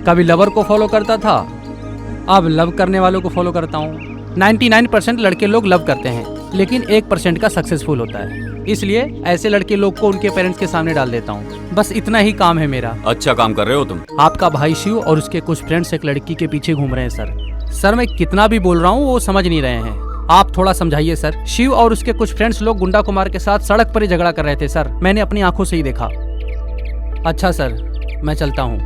कभी लवर को फॉलो करता था, अब लव करने वालों को फॉलो करता हूँ। 99% लड़के लोग लव करते हैं, लेकिन 1% का सक्सेसफुल होता है। इसलिए ऐसे लड़के लोग को उनके पेरेंट्स के सामने डाल देता हूँ। बस इतना ही काम है मेरा। अच्छा काम कर रहे हो तुम। आपका भाई शिव और उसके कुछ फ्रेंड्स एक लड़की के पीछे घूम रहे हैं सर मैं कितना भी बोल रहा हूँ वो समझ नहीं रहे हैं। आप थोड़ा समझाइए सर। शिव और उसके कुछ फ्रेंड्स लोग गुंडा कुमार के साथ सड़क पर ही झगड़ा कर रहे थे सर, मैंने अपनी आंखों से ही देखा। अच्छा सर, मैं चलता हूँ।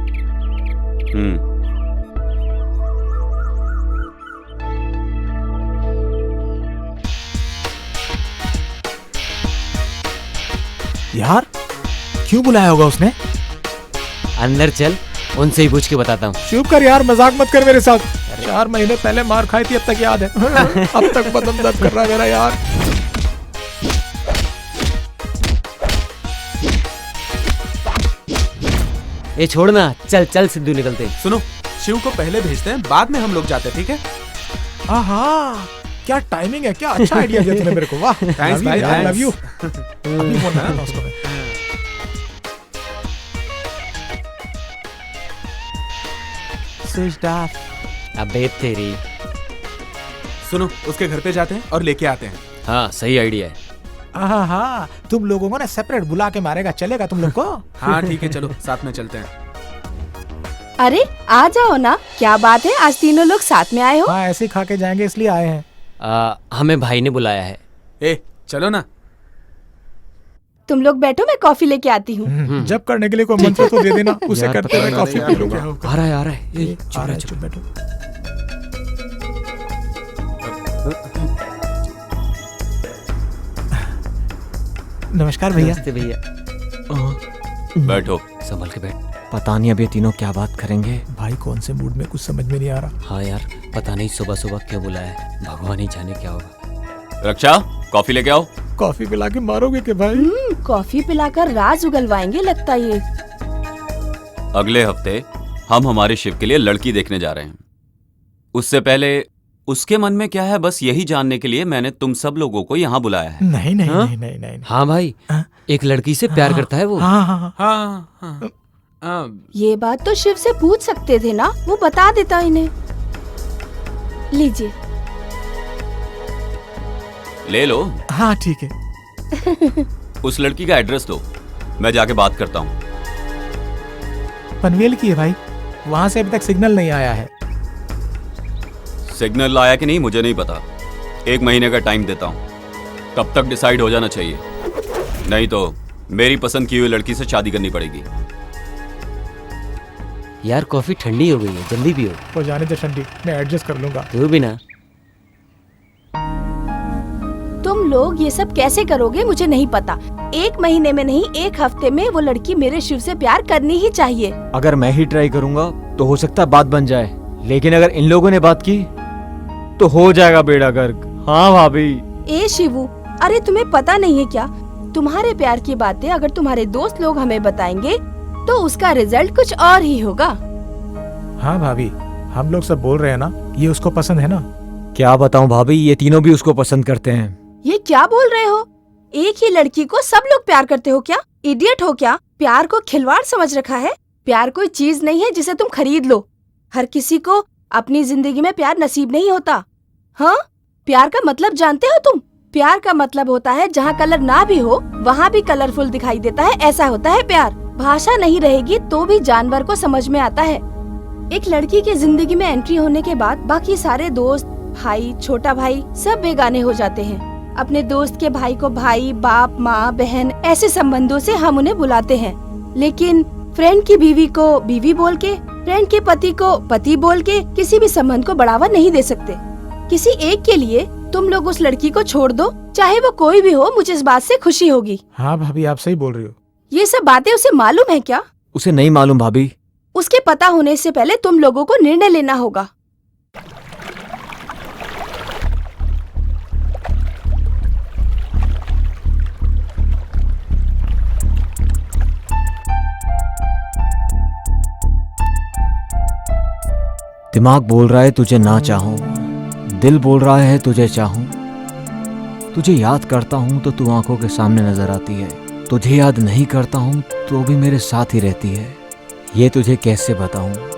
यार क्यों बुलाया होगा उसने? अंदर चल, उनसे ही पूछ के बताता हूँ। चुप कर यार, मजाक मत कर मेरे साथ। 4 महीने पहले मार खाई थी, अब तक याद है। अब तक बदन दर्द कर रहा है मेरा यार। ये छोड़ना, चल चल सिद्धू निकलते। सुनो, शिव को पहले भेजते हैं, बाद में हम लोग जाते हैं, ठीक है? आहा, क्या टाइमिंग है, क्या अच्छा आइडिया दिया तूने मेरे को। वाह, थैंक्स भाई, आई लव यू। अभी फोन आया ना उसको। Switch off. अबे तेरी। सुनो, उसके घर पे जाते हैं और लेके आते हैं। हाँ सही आइडिया है। हाँ, तुम लोगों को ना सेपरेट बुला के मारेगा, चलेगा तुम लोग को? हाँ ठीक है, चलो साथ में चलते हैं। अरे आ जाओ ना, क्या बात है, आज तीनों लोग साथ में आए हो? हाँ ऐसे ही खा के जाएंगे इसलिए आए हैं। हमें भाई ने बुलाया है। ए चलो ना। तुम लोग बैठो, मैं कॉफी लेके आती हूँ। जब करने के लिए कोई मंत्र तो दे देना, उसे करते हुए कॉफी पी लूंगा। आ रहा है आ रहा है। चुप बैठो। नमस्कार भैया। नमस्ते भैया। बैठो। संभल के बैठ। पता नहीं अब ये तीनों क्या बात करेंगे। भाई कौन से मूड में, कुछ समझ में नहीं आ रहा। हाँ यार, पता नहीं सुबह सुबह क्यों बुलाया है, भगवान ही जाने क्या होगा। रक्षा, कॉफी लेके आओ। कॉफी पिला के मारोगे के भाई? कॉफी पिलाकर राज उगलवाएंगे लगता ये। अगले हफ्ते हम हमारे शिव के लिए लड़की देखने जा रहे हैं। उससे पहले उसके मन में क्या है, बस यही जानने के लिए मैंने तुम सब लोगों को यहाँ बुलाया है। नहीं नहीं हाँ? नहीं नहीं नहीं नहीं। हाँ भाई, एक लड़की से प्यार करता है वो। हाँ हाँ हाँ। ये बात तो शिव से पूछ सकते थे ना, वो बता देता इन्हें। लीजिए। ले लो। हाँ ठीक है। उस लड़की का एड्रेस दो, मैं जाके बात करता हूँ। पनवेल की है भाई, वहां से अभी तक सिग्नल नहीं आया है। सिग्नल आया कि नहीं मुझे नहीं पता, 1 महीने का टाइम देता हूँ, तब तक डिसाइड हो जाना चाहिए, नहीं तो मेरी पसंद की हुई लड़की से शादी करनी पड़ेगी। यार कॉफी ठंडी हो गई है, जल्दी पियो। वो जाने दे ठंडी, मैं एडजस्ट कर लूंगा। तू भी ना। तुम लोग ये सब कैसे करोगे मुझे नहीं पता। 1 महीने में नहीं, 1 हफ्ते में वो लड़की मेरे शिव से प्यार करनी ही चाहिए। अगर मैं ही ट्राई करूंगा तो हो सकता है बात बन जाए, लेकिन अगर इन लोगों ने बात की तो हो जाएगा बेड़ा गर्क। हाँ भाभी। ए शिवू, अरे तुम्हें पता नहीं है क्या, तुम्हारे प्यार की बातें अगर तुम्हारे दोस्त लोग हमें बताएंगे तो उसका रिजल्ट कुछ और ही होगा। हाँ भाभी, हम लोग सब बोल रहे हैं ना, ये उसको पसंद है ना। क्या बताऊं भाभी, ये तीनों भी उसको पसंद करते हैं। ये क्या बोल रहे हो? एक ही लड़की को सब लोग प्यार करते हो क्या? इडियट हो क्या? प्यार को खिलवाड़ समझ रखा है? प्यार कोई चीज नहीं है जिसे तुम खरीद लो। हर किसी को अपनी जिंदगी में प्यार नसीब नहीं होता। हाँ, प्यार का मतलब जानते हो तुम? प्यार का मतलब होता है जहाँ कलर ना भी हो वहाँ भी कलरफुल दिखाई देता है, ऐसा होता है प्यार। भाषा नहीं रहेगी तो भी जानवर को समझ में आता है। एक लड़की की जिंदगी में एंट्री होने के बाद बाकी सारे दोस्त, भाई, छोटा भाई सब बेगाने हो जाते हैं। अपने दोस्त के भाई को भाई, बाप, माँ, बहन ऐसे संबंधों से हम उन्हें बुलाते हैं, लेकिन फ्रेंड की बीवी को बीवी बोल के, फ्रेंड के पति को पति बोल के किसी भी संबंध को बढ़ावा नहीं दे सकते। किसी एक के लिए तुम लोग उस लड़की को छोड़ दो, चाहे वो कोई भी हो, मुझे इस बात से खुशी होगी। हाँ भाभी, आप सही बोल रही हो। ये सब बातें उसे मालूम है क्या? उसे नहीं मालूम भाभी। उसके पता होने से पहले तुम लोगों को निर्णय लेना होगा। दिमाग बोल रहा है तुझे ना चाहूं, दिल बोल रहा है तुझे चाहूं। तुझे याद करता हूं तो तू आंखों के सामने नजर आती है, तुझे याद नहीं करता हूं तो भी मेरे साथ ही रहती है। ये तुझे कैसे बताऊं।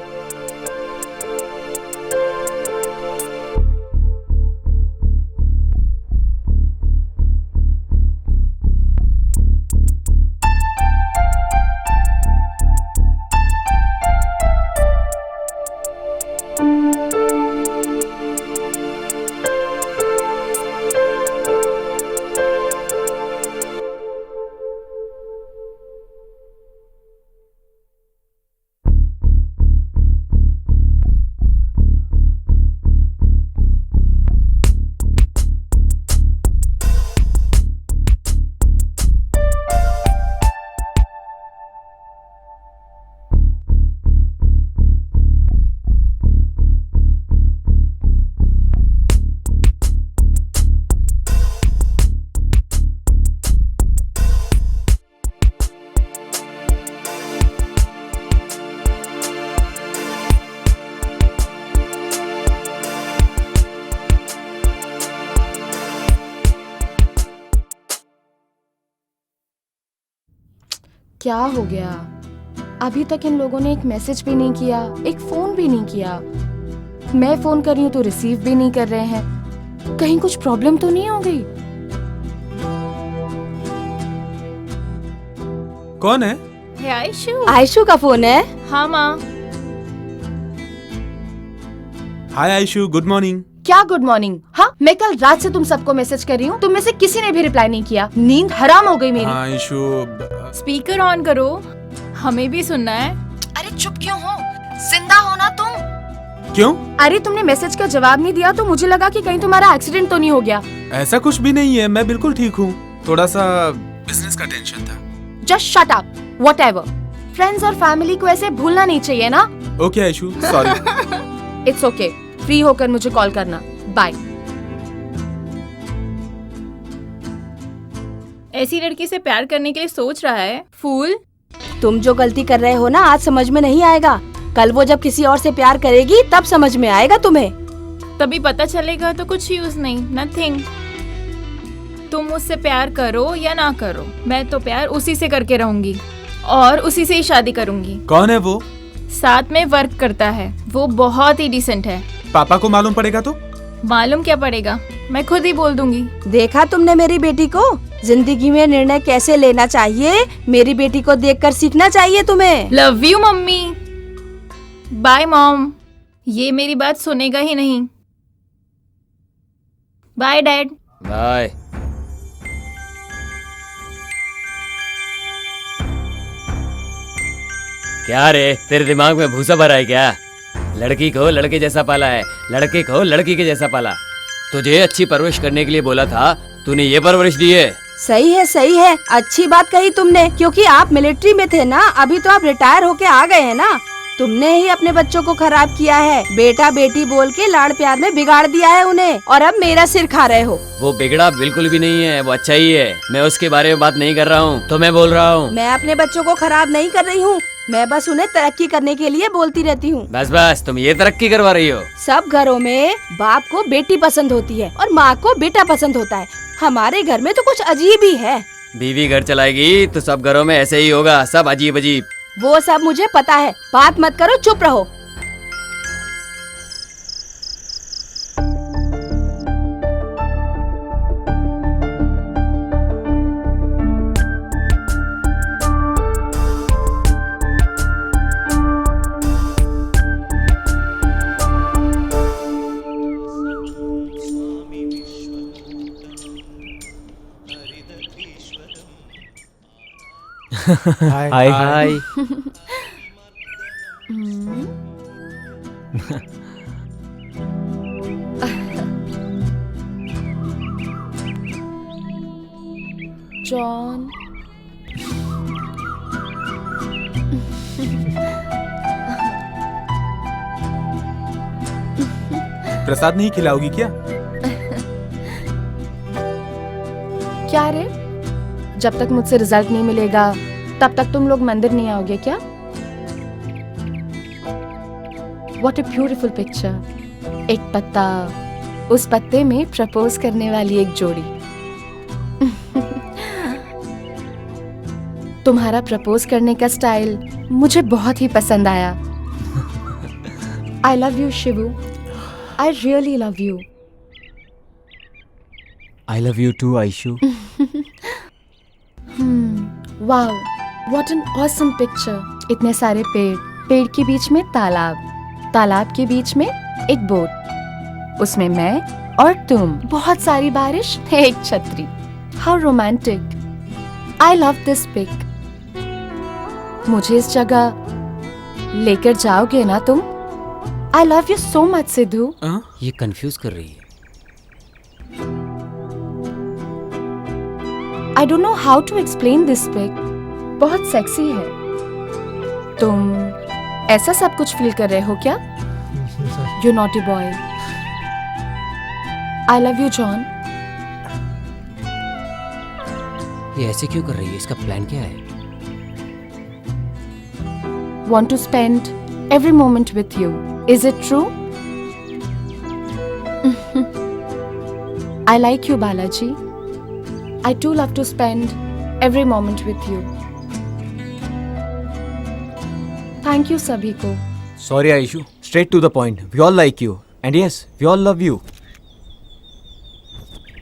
क्या हो गया? अभी तक इन लोगों ने एक मैसेज भी नहीं किया, एक फोन भी नहीं किया। मैं फोन कर रही हूँ तो रिसीव भी नहीं कर रहे हैं। कहीं कुछ प्रॉब्लम तो नहीं हो गई? कौन है? हे आयशु। आयशु का फोन है? हाँ माँ। हाय आयशु, गुड मॉर्निंग। क्या गुड मॉर्निंग? हाँ, मैं कल रात से तुम सबको मैसेज कर रही हूँ, तुम में से किसी ने भी रिप्लाई नहीं किया। नींद हराम हो गई मेरी। हाँ आयशु। स्पीकर ऑन करो, हमें भी सुनना है। अरे चुप क्यों हो? जिंदा हो ना तुम? क्यों? अरे तुमने मैसेज का जवाब नहीं दिया तो मुझे लगा कि कहीं तुम्हारा एक्सीडेंट तो नहीं हो गया। ऐसा कुछ भी नहीं है, मैं बिल्कुल ठीक हूँ। थोड़ा सा बिजनेस का टेंशन था। Just shut up, whatever. Friends और फैमिली को ऐसे भूलना नहीं चाहिए ना। Okay Aishu, sorry. It's okay, free होकर मुझे कॉल करना। बाय। ऐसी लड़की से प्यार करने के लिए सोच रहा है? फूल। तुम जो गलती कर रहे हो ना, आज समझ में नहीं आएगा। कल वो जब किसी और से प्यार करेगी तब समझ में आएगा तुम्हें। तभी पता चलेगा। तो कुछ यूज नहीं, नथिंग। तुम मुझसे प्यार करो या ना करो, मैं तो प्यार उसी से करके रहूंगी और उसी से ही शादी करूंगी। कौन है वो? साथ में वर्क करता है, वो बहुत ही डिसेंट है। पापा को मालूम पड़ेगा तो? मालूम क्या पड़ेगा, मैं खुद ही बोल दूंगी। देखा तुमने मेरी बेटी को? जिंदगी में निर्णय कैसे लेना चाहिए मेरी बेटी को देखकर सीखना चाहिए तुम्हें। Love you mummy. Bye mom. ये मेरी बात सुनेगा ही नहीं। Bye dad. बाय। क्या रे, तेरे दिमाग में भूसा भरा है क्या? लड़की को लड़के जैसा पाला है, लड़के को लड़की के जैसा पाला। तुझे अच्छी परवरिश करने के लिए बोला था, तूने ये परवरिश दी है। सही है, सही है, अच्छी बात कही तुमने, क्योंकि आप मिलिट्री में थे ना, अभी तो आप रिटायर होके आ गए हैं ना। तुमने ही अपने बच्चों को खराब किया है, बेटा बेटी बोल के लाड़ प्यार में बिगाड़ दिया है उन्हें, और अब मेरा सिर खा रहे हो। वो बिगड़ा बिल्कुल भी नहीं है, वो अच्छा ही है। मैं उसके बारे में बात नहीं कर रहा हूँ, तो मैं बोल रहा हूँ। मैं अपने बच्चों को खराब नहीं कर रही हूँ, मैं बस उन्हें तरक्की करने के लिए बोलती रहती हूँ। बस बस, तुम ये तरक्की करवा रही हो। सब घरों में बाप को बेटी पसंद होती है और माँ को बेटा पसंद होता है। हमारे घर में तो कुछ अजीब ही है। बीवी घर चलाएगी तो सब घरों में ऐसे ही होगा, सब अजीब अजीब। वो सब मुझे पता है, बात मत करो, चुप रहो। हाय हाय। जॉन, प्रसाद नहीं खिलाओगी क्या? क्या रे, जब तक मुझसे रिजल्ट नहीं मिलेगा तब तक तुम लोग मंदिर नहीं आओगे क्या? What a beautiful picture. एक पत्ता, उस पत्ते में प्रपोज करने वाली एक जोड़ी। तुम्हारा प्रपोज करने का स्टाइल मुझे बहुत ही पसंद आया। I love you, Shibu. I really love you. I love you too, Aishu. Wow, what an awesome picture. इतने सारे पेड़, पेड़ के बीच में तालाब, तालाब के बीच में एक बोट, उसमें मैं और तुम, बहुत सारी बारिश, एक छतरी। How romantic. I love this pic. मुझे इस जगह लेकर जाओगे ना तुम? I love you so much, Sidhu. ये कंफ्यूज कर रही है। I don't know how to explain this pic. बहुत सेक्सी है। तुम ऐसा सब कुछ फील कर रहे हो क्या? You naughty boy. I love you, John. ये ऐसे क्यों कर रही है? इसका प्लान क्या है? Want to spend every moment with you. Is it true? I like you, Balaji. I too love to spend every moment with you. Thank you सभी को। Sorry Aishu, straight to the point. We all like you, and yes, we all love you.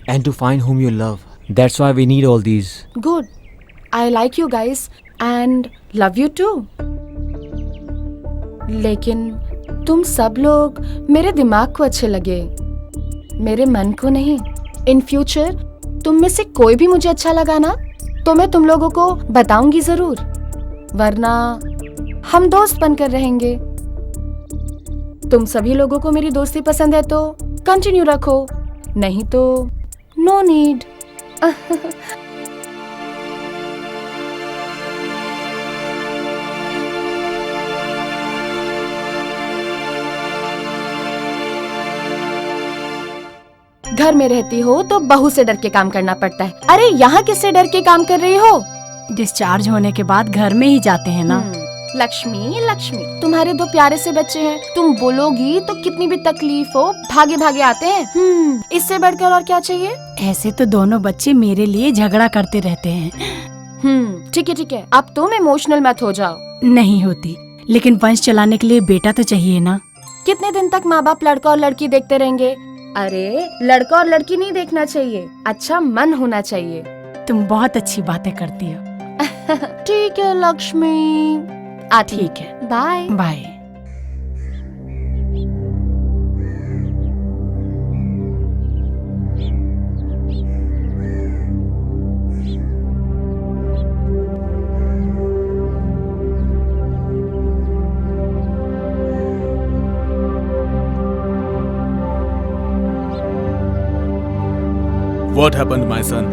And to find whom you love, that's why we need all these. Good. I like you guys and love you too. लेकिन तुम सब लोग मेरे दिमाग को अच्छे लगे, मेरे मन को नहीं। In future तुम में से कोई भी मुझे अच्छा लगा ना, तो मैं तुम लोगों को बताऊंगी जरूर, वरना हम दोस्त बनकर रहेंगे। तुम सभी लोगों को मेरी दोस्ती पसंद है तो कंटिन्यू रखो, नहीं तो नो नीड। घर में रहती हो तो बहू से डर के काम करना पड़ता है। अरे यहाँ किससे डर के काम कर रही हो? डिस्चार्ज होने के बाद घर में ही जाते हैं ना। लक्ष्मी लक्ष्मी, तुम्हारे 2 प्यारे से बच्चे हैं, तुम बोलोगी तो कितनी भी तकलीफ हो भागे भागे आते हैं। इससे बढ़कर और क्या चाहिए? ऐसे तो दोनों बच्चे मेरे लिए झगड़ा करते रहते हैं। ठीक है, अब तुम इमोशनल मत हो जाओ। नहीं होती, लेकिन वंश चलाने के लिए बेटा तो चाहिए ना। कितने दिन तक माँ बाप लड़का और लड़की देखते रहेंगे? अरे लड़का और लड़की नहीं देखना चाहिए, अच्छा मन होना चाहिए। तुम बहुत अच्छी बातें करती हो। ठीक है लक्ष्मी, ठीक है, bye bye. What happened, my son?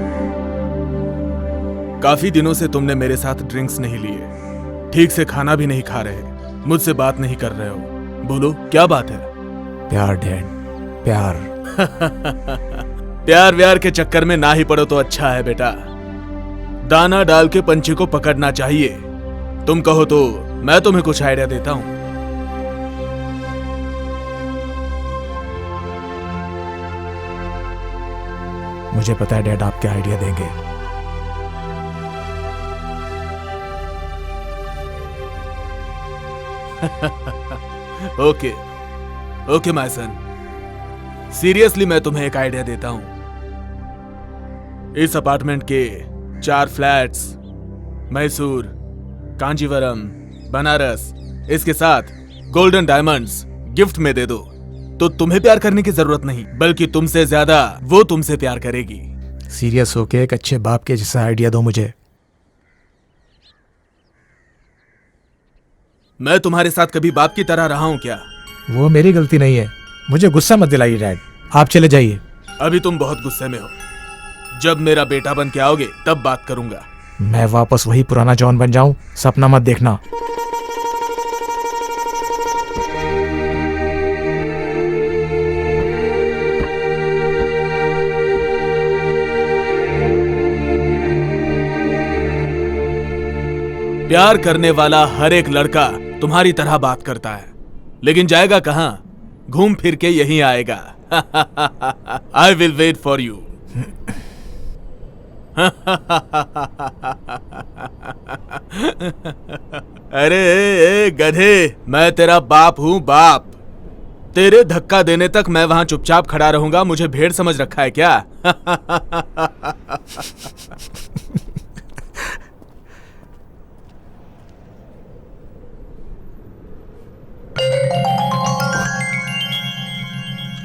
काफी दिनों से तुमने मेरे साथ ड्रिंक्स नहीं लिए, ठीक से खाना भी नहीं खा रहे, मुझसे बात नहीं कर रहे हो। बोलो क्या बात है? प्यार डैड, प्यार। प्यार व्यार के चक्कर में ना ही पड़ो तो अच्छा है बेटा। दाना डाल के पंछी को पकड़ना चाहिए। तुम कहो तो मैं तुम्हें कुछ आइडिया देता हूं। मुझे पता है डैड आप क्या आइडिया देंगे। ओके माय सन, सीरियसली मैं तुम्हें एक आइडिया देता हूं। इस अपार्टमेंट के 4 फ्लैट्स मैसूर, कांजीवरम, बनारस, इसके साथ गोल्डन डायमंड्स गिफ्ट में दे दो, तो तुम्हें प्यार करने की जरूरत नहीं, बल्कि तुमसे ज्यादा वो तुमसे प्यार करेगी। सीरियस होके एक अच्छे बाप के जैसा आइडिया दो मुझे। मैं तुम्हारे साथ कभी बाप की तरह रहा हूं क्या? वो मेरी गलती नहीं है, मुझे गुस्सा मत दिलाइए डैड, आप चले जाइए। अभी तुम बहुत गुस्से में हो, जब मेरा बेटा बन के आओगे तब बात करूंगा। मैं वापस वही पुराना जॉन बन जाऊं, सपना मत देखना। प्यार करने वाला हर एक लड़का तुम्हारी तरह बात करता है, लेकिन जाएगा कहां? घूम फिर के यहीं आएगा। I will wait for you. अरे गधे, मैं तेरा बाप हूं, बाप। तेरे धक्का देने तक मैं वहां चुपचाप खड़ा रहूंगा, मुझे भेड़ समझ रखा है क्या?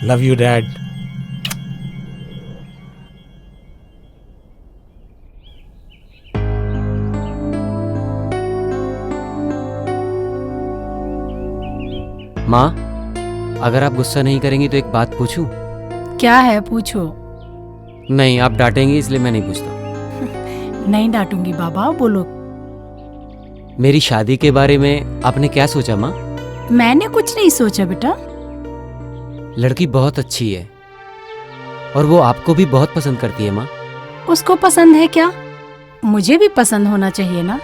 Love you dad. माँ, अगर आप गुस्सा नहीं करेंगी तो एक बात पूछूं? क्या है, पूछो। नहीं, आप डांटेंगी इसलिए मैं नहीं पूछता। नहीं डांटूंगी बाबा, बोलो। मेरी शादी के बारे में आपने क्या सोचा माँ? मैंने कुछ नहीं सोचा बेटा। लड़की बहुत अच्छी है और वो आपको भी बहुत पसंद करती है माँ। उसको पसंद है क्या? मुझे भी पसंद होना चाहिए ना।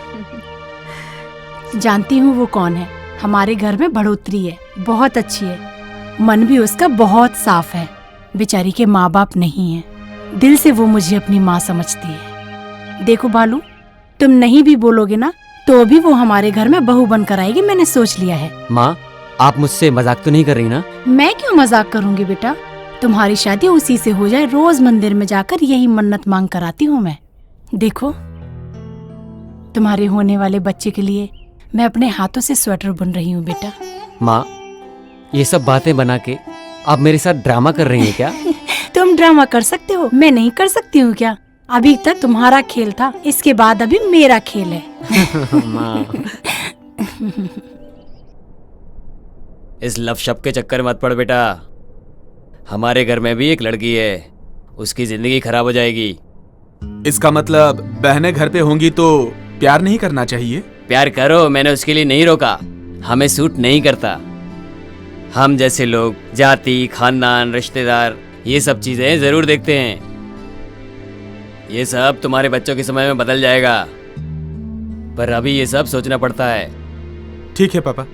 जानती हूँ वो कौन है। हमारे घर में बढ़ोतरी है, बहुत अच्छी है, मन भी उसका बहुत साफ है। बेचारी के माँ बाप नहीं है, दिल से वो मुझे अपनी माँ समझती है। देखो बालू, तुम नहीं भी बोलोगे ना तो भी वो हमारे घर में बहू बनकर आएगी, मैंने सोच लिया है। माँ, आप मुझसे मजाक तो नहीं कर रही ना? मैं क्यों मजाक करूंगी बेटा, तुम्हारी शादी उसी से हो जाए, रोज मंदिर में जाकर यही मन्नत मांग कर आती हूँ मैं। देखो, तुम्हारे होने वाले बच्चे के लिए मैं अपने हाथों से स्वेटर बुन रही हूँ बेटा। माँ, ये सब बातें बना के आप मेरे साथ ड्रामा कर रही हैं क्या? तुम ड्रामा कर सकते हो, मैं नहीं कर सकती हूँ क्या? अभी तक तुम्हारा खेल था, इसके बाद अभी मेरा खेल है। माँ, इस लव शब्द के चक्कर मत पड़ बेटा। हमारे घर में भी एक लड़की है, उसकी जिंदगी खराब हो जाएगी। इसका मतलब बहनें घर पे होंगी तो प्यार नहीं करना चाहिए? प्यार करो, मैंने उसके लिए नहीं रोका, हमें सूट नहीं करता। हम जैसे लोग जाति, खानदान, रिश्तेदार, ये सब चीजें जरूर देखते हैं। ये सब तुम्हारे बच्चों के समय में बदल जाएगा, पर अभी ये सब सोचना पड़ता है। ठीक है पापा,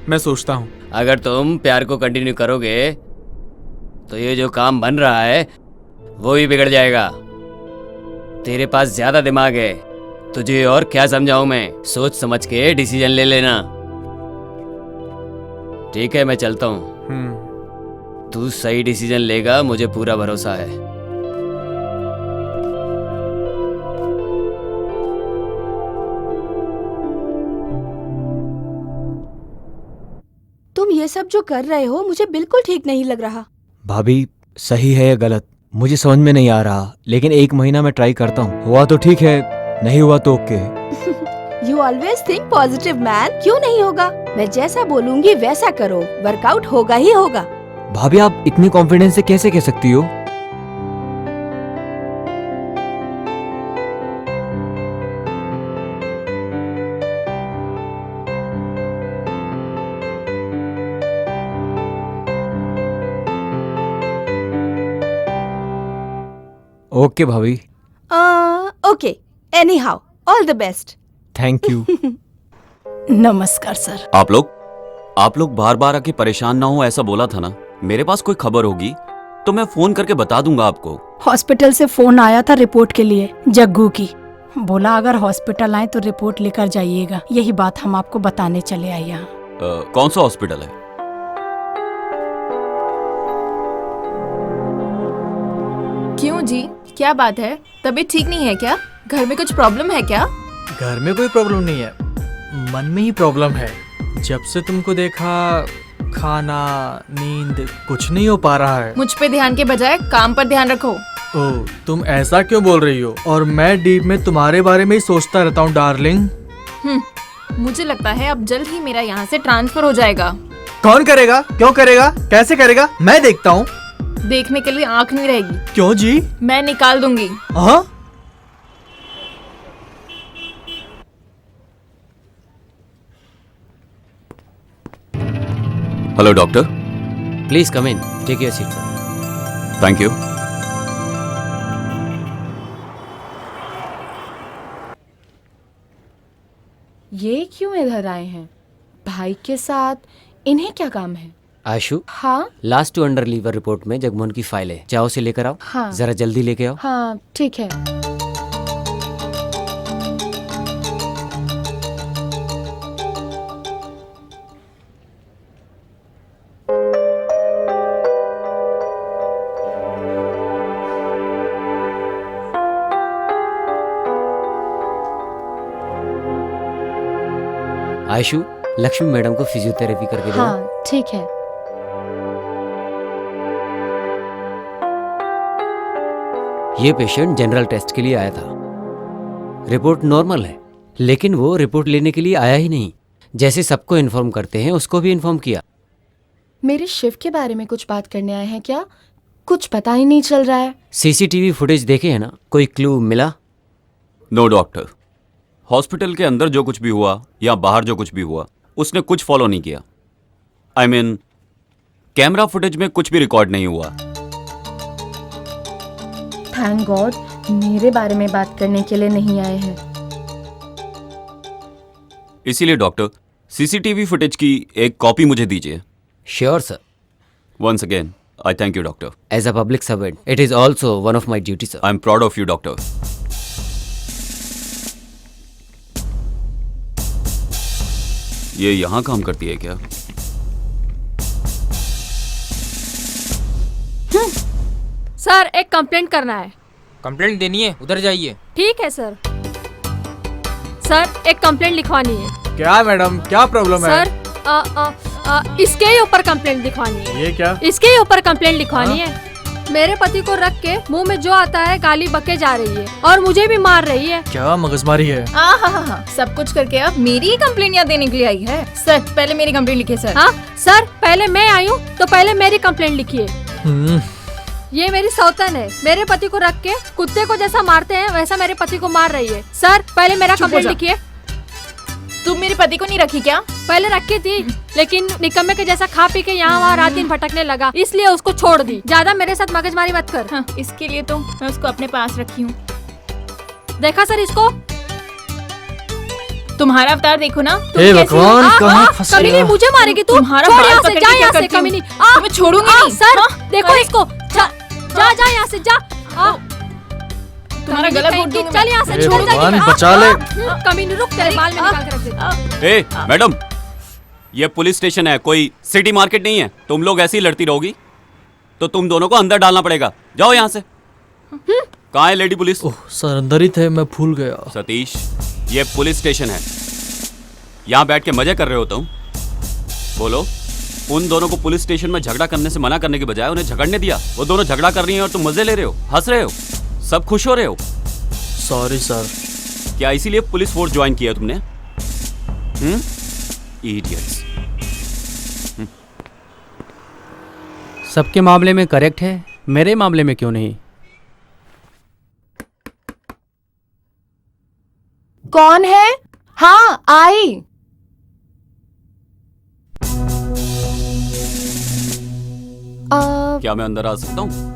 मैं सोचता हूँ। अगर तुम प्यार को कंटिन्यू करोगे तो ये जो काम बन रहा है वो भी बिगड़ जाएगा। तेरे पास ज्यादा दिमाग है, तुझे और क्या समझाऊं मैं। सोच समझ के डिसीजन ले लेना। ठीक है, मैं चलता हूँ। तू सही डिसीजन लेगा, मुझे पूरा भरोसा है। तुम ये सब जो कर रहे हो मुझे बिल्कुल ठीक नहीं लग रहा। भाभी सही है या गलत मुझे समझ में नहीं आ रहा, लेकिन 1 महीना मैं ट्राई करता हूँ। हुआ तो ठीक है, नहीं हुआ तो okay. You always think positive man. क्यों नहीं होगा? मैं जैसा बोलूंगी वैसा करो, वर्कआउट होगा ही होगा। भाभी आप इतने कॉन्फिडेंस से कैसे कह सकती हो? ओके भाभी। Okay, any how, all the best. Thank you. नमस्कार सर। आप लोग बार बार आके परेशान ना हो ऐसा बोला था ना। मेरे पास कोई खबर होगी तो मैं फोन करके बता दूंगा आपको। हॉस्पिटल से फोन आया था रिपोर्ट के लिए, जग्गू की। बोला अगर हॉस्पिटल आए तो रिपोर्ट लेकर जाइएगा। यही बात हम आपको बताने चले आए यहाँ। कौन सा हॉस्पिटल है? क्यों जी, क्या बात है? तबीयत ठीक नहीं है क्या? घर में कुछ प्रॉब्लम है क्या? घर में कोई प्रॉब्लम नहीं है, मन में ही प्रॉब्लम है। जब से तुमको देखा खाना नींद कुछ नहीं हो पा रहा है। मुझ पे ध्यान के बजाय काम पर ध्यान रखो। ओह, तुम ऐसा क्यों बोल रही हो? और मैं डीप में तुम्हारे बारे में ही सोचता रहता हूँ डार्लिंग। मुझे लगता है अब जल्द ही मेरा यहाँ से ट्रांसफर हो जाएगा। कौन करेगा? क्यों करेगा? कैसे करेगा? मैं देखता हूँ। देखने के लिए आंख नहीं रहेगी। क्यों जी? मैं निकाल दूंगी। हाँ? Hello doctor. Please come in, take your seat sir. Thank you. ये क्यों इधर आए हैं? भाई के साथ इन्हें क्या काम है? आशु, हाँ last two under liver report में जगमोहन की फाइल है, जाओ उसे लेकर आओ। हाँ। जरा जल्दी लेके आओ। हाँ ठीक है। आशु, लक्ष्मी मैडम को फिजियोथेरेपी करके दो। हाँ ठीक है। ये पेशेंट जनरल टेस्ट के लिए आया था। रिपोर्ट नॉर्मल है, लेकिन वो रिपोर्ट लेने के लिए आया ही नहीं। जैसे सबको इन्फॉर्म करते हैं उसको भी इन्फॉर्म किया। मेरे शिफ्ट के बारे में कुछ बात करने आए हैं क्या? कुछ पता ही नहीं चल रहा है। सीसीटीवी फुटेज देखे है ना, कोई क्लू मिला? नो डॉक्टर, हॉस्पिटल के अंदर जो कुछ भी हुआ या बाहर जो कुछ भी हुआ उसने कुछ फॉलो नहीं किया। I mean, कैमरा फुटेज में कुछ भी रिकॉर्ड नहीं हुआ। थैंक गॉड, मेरे बारे में बात करने के लिए नहीं आए हैं। इसीलिए डॉक्टर, सीसीटीवी फुटेज की एक कॉपी मुझे दीजिए। Sure sir. Once again I thank you doctor. As a public servant it is also one of my duty sir. I am proud of you doctor. ये यहाँ काम करती है क्या? सर, एक कंप्लेंट करना है। कंप्लेंट देनी है? उधर जाइए। ठीक है सर। सर, एक कंप्लेंट लिखवानी है। क्या मैडम, क्या प्रॉब्लम है? सर, इसके ही ऊपर कंप्लेंट लिखवानी है। ये क्या? इसके ही ऊपर कंप्लेंट लिखवानी है। मेरे पति को रख के मुंह में जो आता है गाली बके जा रही है और मुझे भी मार रही है। क्या मगजमारी है? हाँ, सब कुछ करके अब मेरी ही कंप्लेंट यहाँ देने के लिए आई है। सर, पहले मेरी कंप्लेंट लिखिए सर। हाँ सर, पहले मैं आई हूँ तो पहले मेरी कंप्लेंट लिखिए। ये मेरी सौतन है, मेरे पति को रख के कुत्ते को जैसा मारते हैं वैसा मेरे पति को मार रही है। सर, पहले मेरा कंप्लेंट लिखिए। तुम मेरे पति को नहीं रखी क्या? पहले रखी थी, लेकिन निकम्मे के जैसा खा पी के यहाँ वहाँ रात दिन भटकने लगा, इसलिए उसको छोड़ दी। ज्यादा मेरे साथ मगजमारी मत कर। हाँ, इसके लिए तो मैं उसको अपने पास रखी हूँ। देखा सर इसको? तुम्हारा अवतार देखो ना, तुम हे कैसी हो? भगवान, आ, कहाँ आ, फंस कमीनी गया? मुझे मारेगी तू? तुम्हारा छोड़ बाल यहाँ पकड़ से, के जा क्या यहाँ से करती हूँ? कमीनी। तुम्हें छोड़ूंगी नहीं। सर हाँ? देखो इसको, जा जा जा यहाँ से जा। तुम्हारा गला घोट दूंगी चल यहाँ से, हे छोड़ भगवान, जाएगी। बचा ले। कमीनी रुक, तेरे बाल में निकाल के रख देती। ए मैडम, ये पुलिस स्टेशन है, कोई सिटी मार्केट नहीं है। तुम लोग ऐसे ही लड़ती रहोगी तो तुम दोनों को अंदर डालना पड़ेगा। जाओ यहाँ से। कहाँ है लेडी पुलिस? ओह सर, अंदर ही थे, मैं भूल गया। सतीश, ये पुलिस स्टेशन है, यहाँ बैठ के मजे कर रहे हो तुम? बोलो, उन दोनों को पुलिस स्टेशन में झगड़ा करने से मना करने के बजाय उन्हें झगड़ने दिया। वो दोनों झगड़ा कर रही हैं और तुम मजे ले रहे हो, हंस रहे हो, सब खुश हो रहे हो। Sorry sir. क्या इसीलिए पुलिस फोर्स ज्वाइन किया तुमने? इडियट्स। सबके मामले में करेक्ट है, मेरे मामले में क्यों नहीं? कौन है? हाँ आई। क्या मैं अंदर आ सकता हूँ?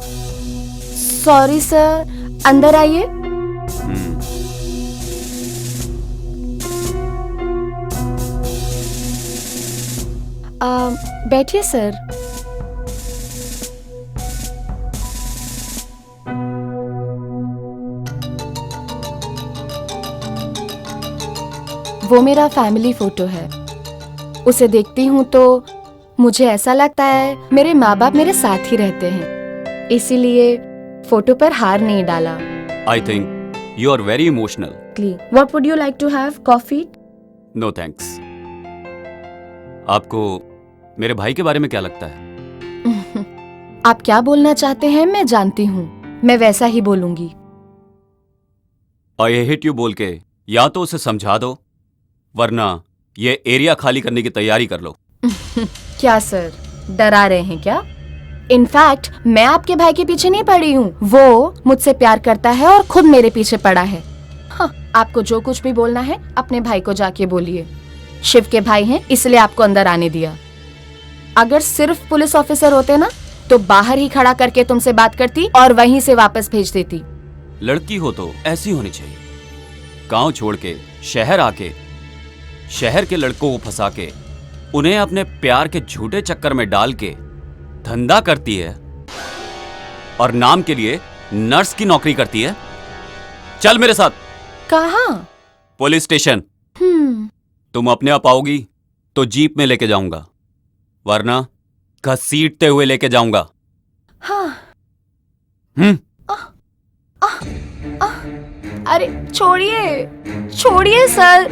सॉरी सर, अंदर आइए। बैठिए सर। वो मेरा फैमिली फोटो है। उसे देखती हूँ तो मुझे ऐसा लगता है मेरे माँ बाप मेरे साथ ही रहते हैं, इसीलिए फोटो पर हार नहीं डाला। I think you are very emotional. What would you like to have? Coffee? No thanks. आपको मेरे भाई के बारे में क्या लगता है? आप क्या बोलना चाहते हैं मैं जानती हूँ, मैं वैसा ही बोलूंगी। आई हेट यू बोल के या तो उसे समझा दो, वरना ये एरिया खाली करने की तैयारी कर लो। क्या सर, डरा रहे हैं क्या? इनफैक्ट मैं आपके भाई के पीछे नहीं पड़ी हूँ, वो मुझसे प्यार करता है और खुद मेरे पीछे पड़ा है। हाँ, आपको जो कुछ भी बोलना है अपने भाई को जाके बोलिए। शिव के भाई हैं इसलिए आपको अंदर आने दिया। अगर सिर्फ पुलिस ऑफिसर होते ना तो बाहर ही खड़ा करके तुमसे बात करती और वहीं से वापस भेज देती। लड़की हो तो ऐसी होनी चाहिए, गांव छोड़ के शहर आके शहर के लड़कों को फंसा के उन्हें अपने प्यार के झूठे चक्कर में डाल के धंधा करती है और नाम के लिए नर्स की नौकरी करती है। चल मेरे साथ। कहाँ? Police station. तुम अपने आप आओगी तो जीप में लेके जाऊंगा, वरना घसीटते हुए लेके जाऊंगा। हाँ। अरे छोड़िए, छोड़िए सर,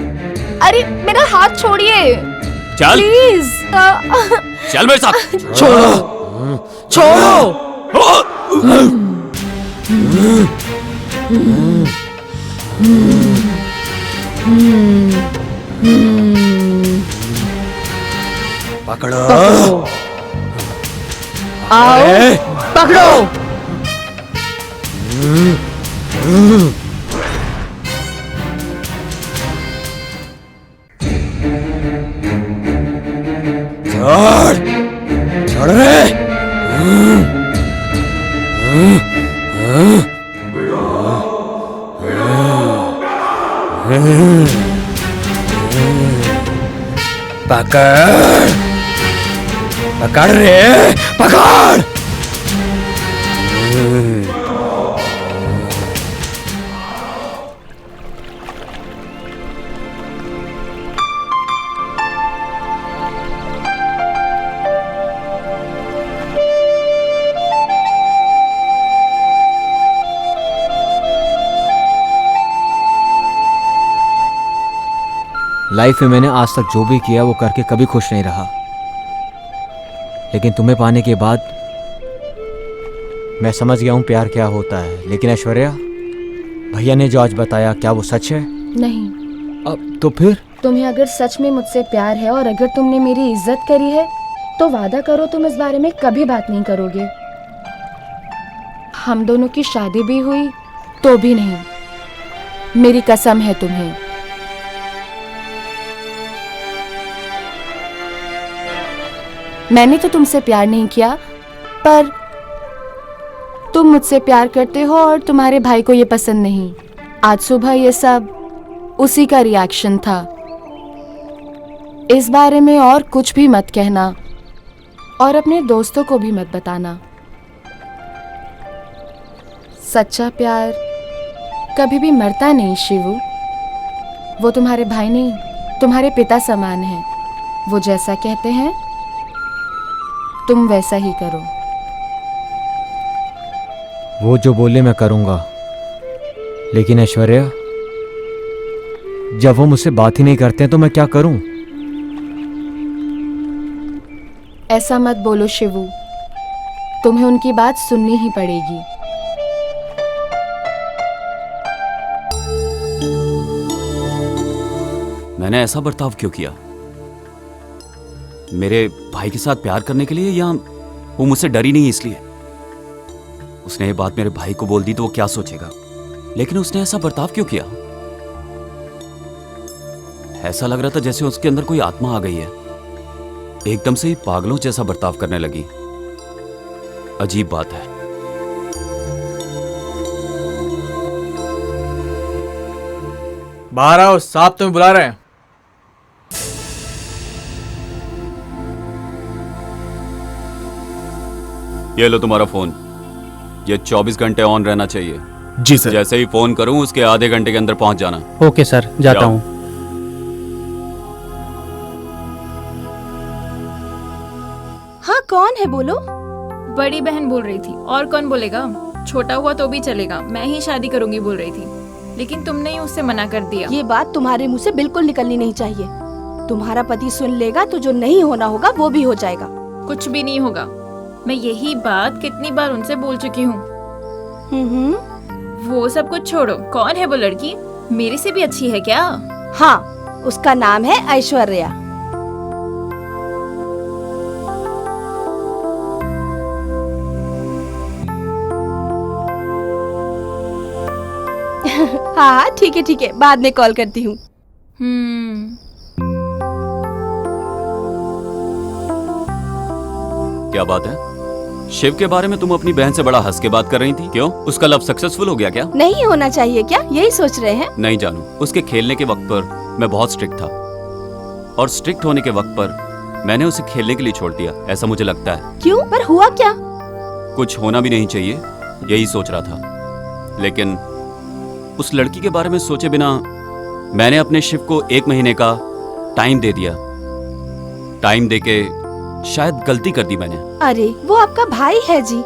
अरे मेरा हाथ छोड़िए चल प्लीज। चल मेरे साथ। छोड़ो, छोड़ो। पकड़ो, आओ, पकड़ो। छोड़, छोड़ रे। पकड़, पकड़ रे, पकड़। लाइफ में मैंने आज तक जो भी किया वो करके कभी खुश नहीं रहा, लेकिन तुम्हें पाने के बाद मैं समझ गया हूँ प्यार क्या होता है। लेकिन ऐश्वर्या, भैया ने जो आज बताया क्या वो सच है? नहीं। अब तो फिर? तुम्हें अगर सच में मुझसे प्यार है और अगर तुमने मेरी इज्जत करी है तो वादा करो तुम इस बारे में कभी बात नहीं करोगे। हम दोनों की शादी भी हुई तो भी नहीं, मेरी कसम है तुम्हें। मैंने तो तुमसे प्यार नहीं किया, पर तुम मुझसे प्यार करते हो और तुम्हारे भाई को ये पसंद नहीं। आज सुबह ये सब उसी का रिएक्शन था। इस बारे में और कुछ भी मत कहना और अपने दोस्तों को भी मत बताना। सच्चा प्यार कभी भी मरता नहीं शिवू। वो तुम्हारे भाई नहीं, तुम्हारे पिता समान है। वो जैसा कहते हैं तुम वैसा ही करो। वो जो बोले मैं करूँगा, लेकिन ऐश्वर्या, जब वो मुझसे बात ही नहीं करते हैं तो मैं क्या करूँ? ऐसा मत बोलो शिवू, तुम्हें उनकी बात सुननी ही पड़ेगी। मैंने ऐसा बर्ताव क्यों किया? मेरे भाई के साथ प्यार करने के लिए, या वो मुझसे डरी नहीं इसलिए? उसने ये बात मेरे भाई को बोल दी तो वो क्या सोचेगा, लेकिन उसने ऐसा बर्ताव क्यों किया? ऐसा लग रहा था जैसे उसके अंदर कोई आत्मा आ गई है। एकदम से ही पागलों जैसा बर्ताव करने लगी। अजीब बात है। बाहर आओ, साहब तुम्हें बुला रहे हैं। ये लो तुम्हारा फोन। ये 24 घंटे ऑन रहना चाहिए। जी सर। जैसे ही फोन करूं उसके आधे घंटे के अंदर पहुंच जाना। ओके सर, जाता हूँ। हाँ, कौन है बोलो? बड़ी बहन बोल रही थी, और कौन बोलेगा? छोटा हुआ तो भी चलेगा, मैं ही शादी करूंगी बोल रही थी, लेकिन तुमने ही उससे मना कर दिया। ये बात तुम्हारे मुंह से बिल्कुल निकलनी नहीं चाहिए। तुम्हारा पति सुन लेगा तो जो नहीं होना होगा वो भी हो जाएगा। कुछ भी नहीं होगा। मैं यही बात कितनी बार उनसे बोल चुकी हूँ। वो सब कुछ छोड़ो, कौन है वो लड़की? मेरे से भी अच्छी है क्या? हाँ, उसका नाम है ऐश्वर्या। हाँ ठीक है, बाद में कॉल करती हूँ। क्या बात है? शिव के बारे में तुम अपनी बहन से बड़ा हंस के बात कर रही थी। क्यों? उसका लव सक्सेसफुल हो गया क्या? नहीं होना चाहिए क्या, यही सोच रहे हैं? नहीं जानू, उसके खेलने के वक्त पर मैं बहुत स्ट्रिक्ट था, और स्ट्रिक्ट होने के वक्त पर मैंने उसे खेलने के लिए छोड़ दिया, ऐसा मुझे लगता है। क्यों? पर हुआ क्या? कुछ होना भी नहीं चाहिए, यही सोच रहा था। लेकिन उस लड़की के बारे में सोचे बिना मैंने अपने शिव को 1 महीने का टाइम दे दिया। टाइम देके शायद गलती कर दी मैंने। अरे वो आपका भाई है जी,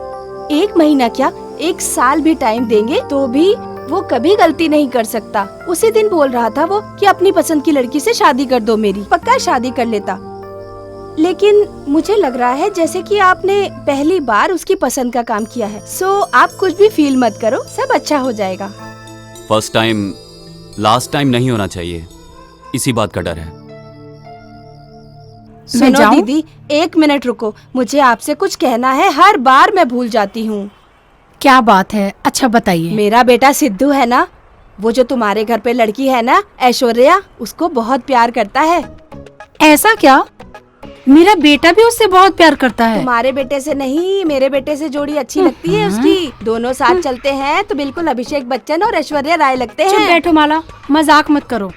1 महीना क्या 1 साल भी टाइम देंगे तो भी वो कभी गलती नहीं कर सकता। उसी दिन बोल रहा था वो कि अपनी पसंद की लड़की से शादी कर दो मेरी, पक्का शादी कर लेता। लेकिन मुझे लग रहा है जैसे कि आपने पहली बार उसकी पसंद का काम किया है। सो आप कुछ भी फील मत करो, सब अच्छा हो जाएगा। फर्स्ट टाइम लास्ट टाइम नहीं होना चाहिए, इसी बात का डर है। सुनो दीदी, 1 मिनट रुको, मुझे आपसे कुछ कहना है, हर बार मैं भूल जाती हूँ। क्या बात है? अच्छा बताइए। मेरा बेटा सिद्धू है ना, वो जो तुम्हारे घर पे लड़की है ना ऐश्वर्या, उसको बहुत प्यार करता है। ऐसा क्या? मेरा बेटा भी उससे बहुत प्यार करता है। तुम्हारे बेटे से नहीं, मेरे बेटे से जोड़ी अच्छी लगती है उसकी। दोनों साथ चलते हैं तो बिल्कुल अभिषेक बच्चन और ऐश्वर्या राय लगते हैं। चुप बैठो माला, मजाक मत करो।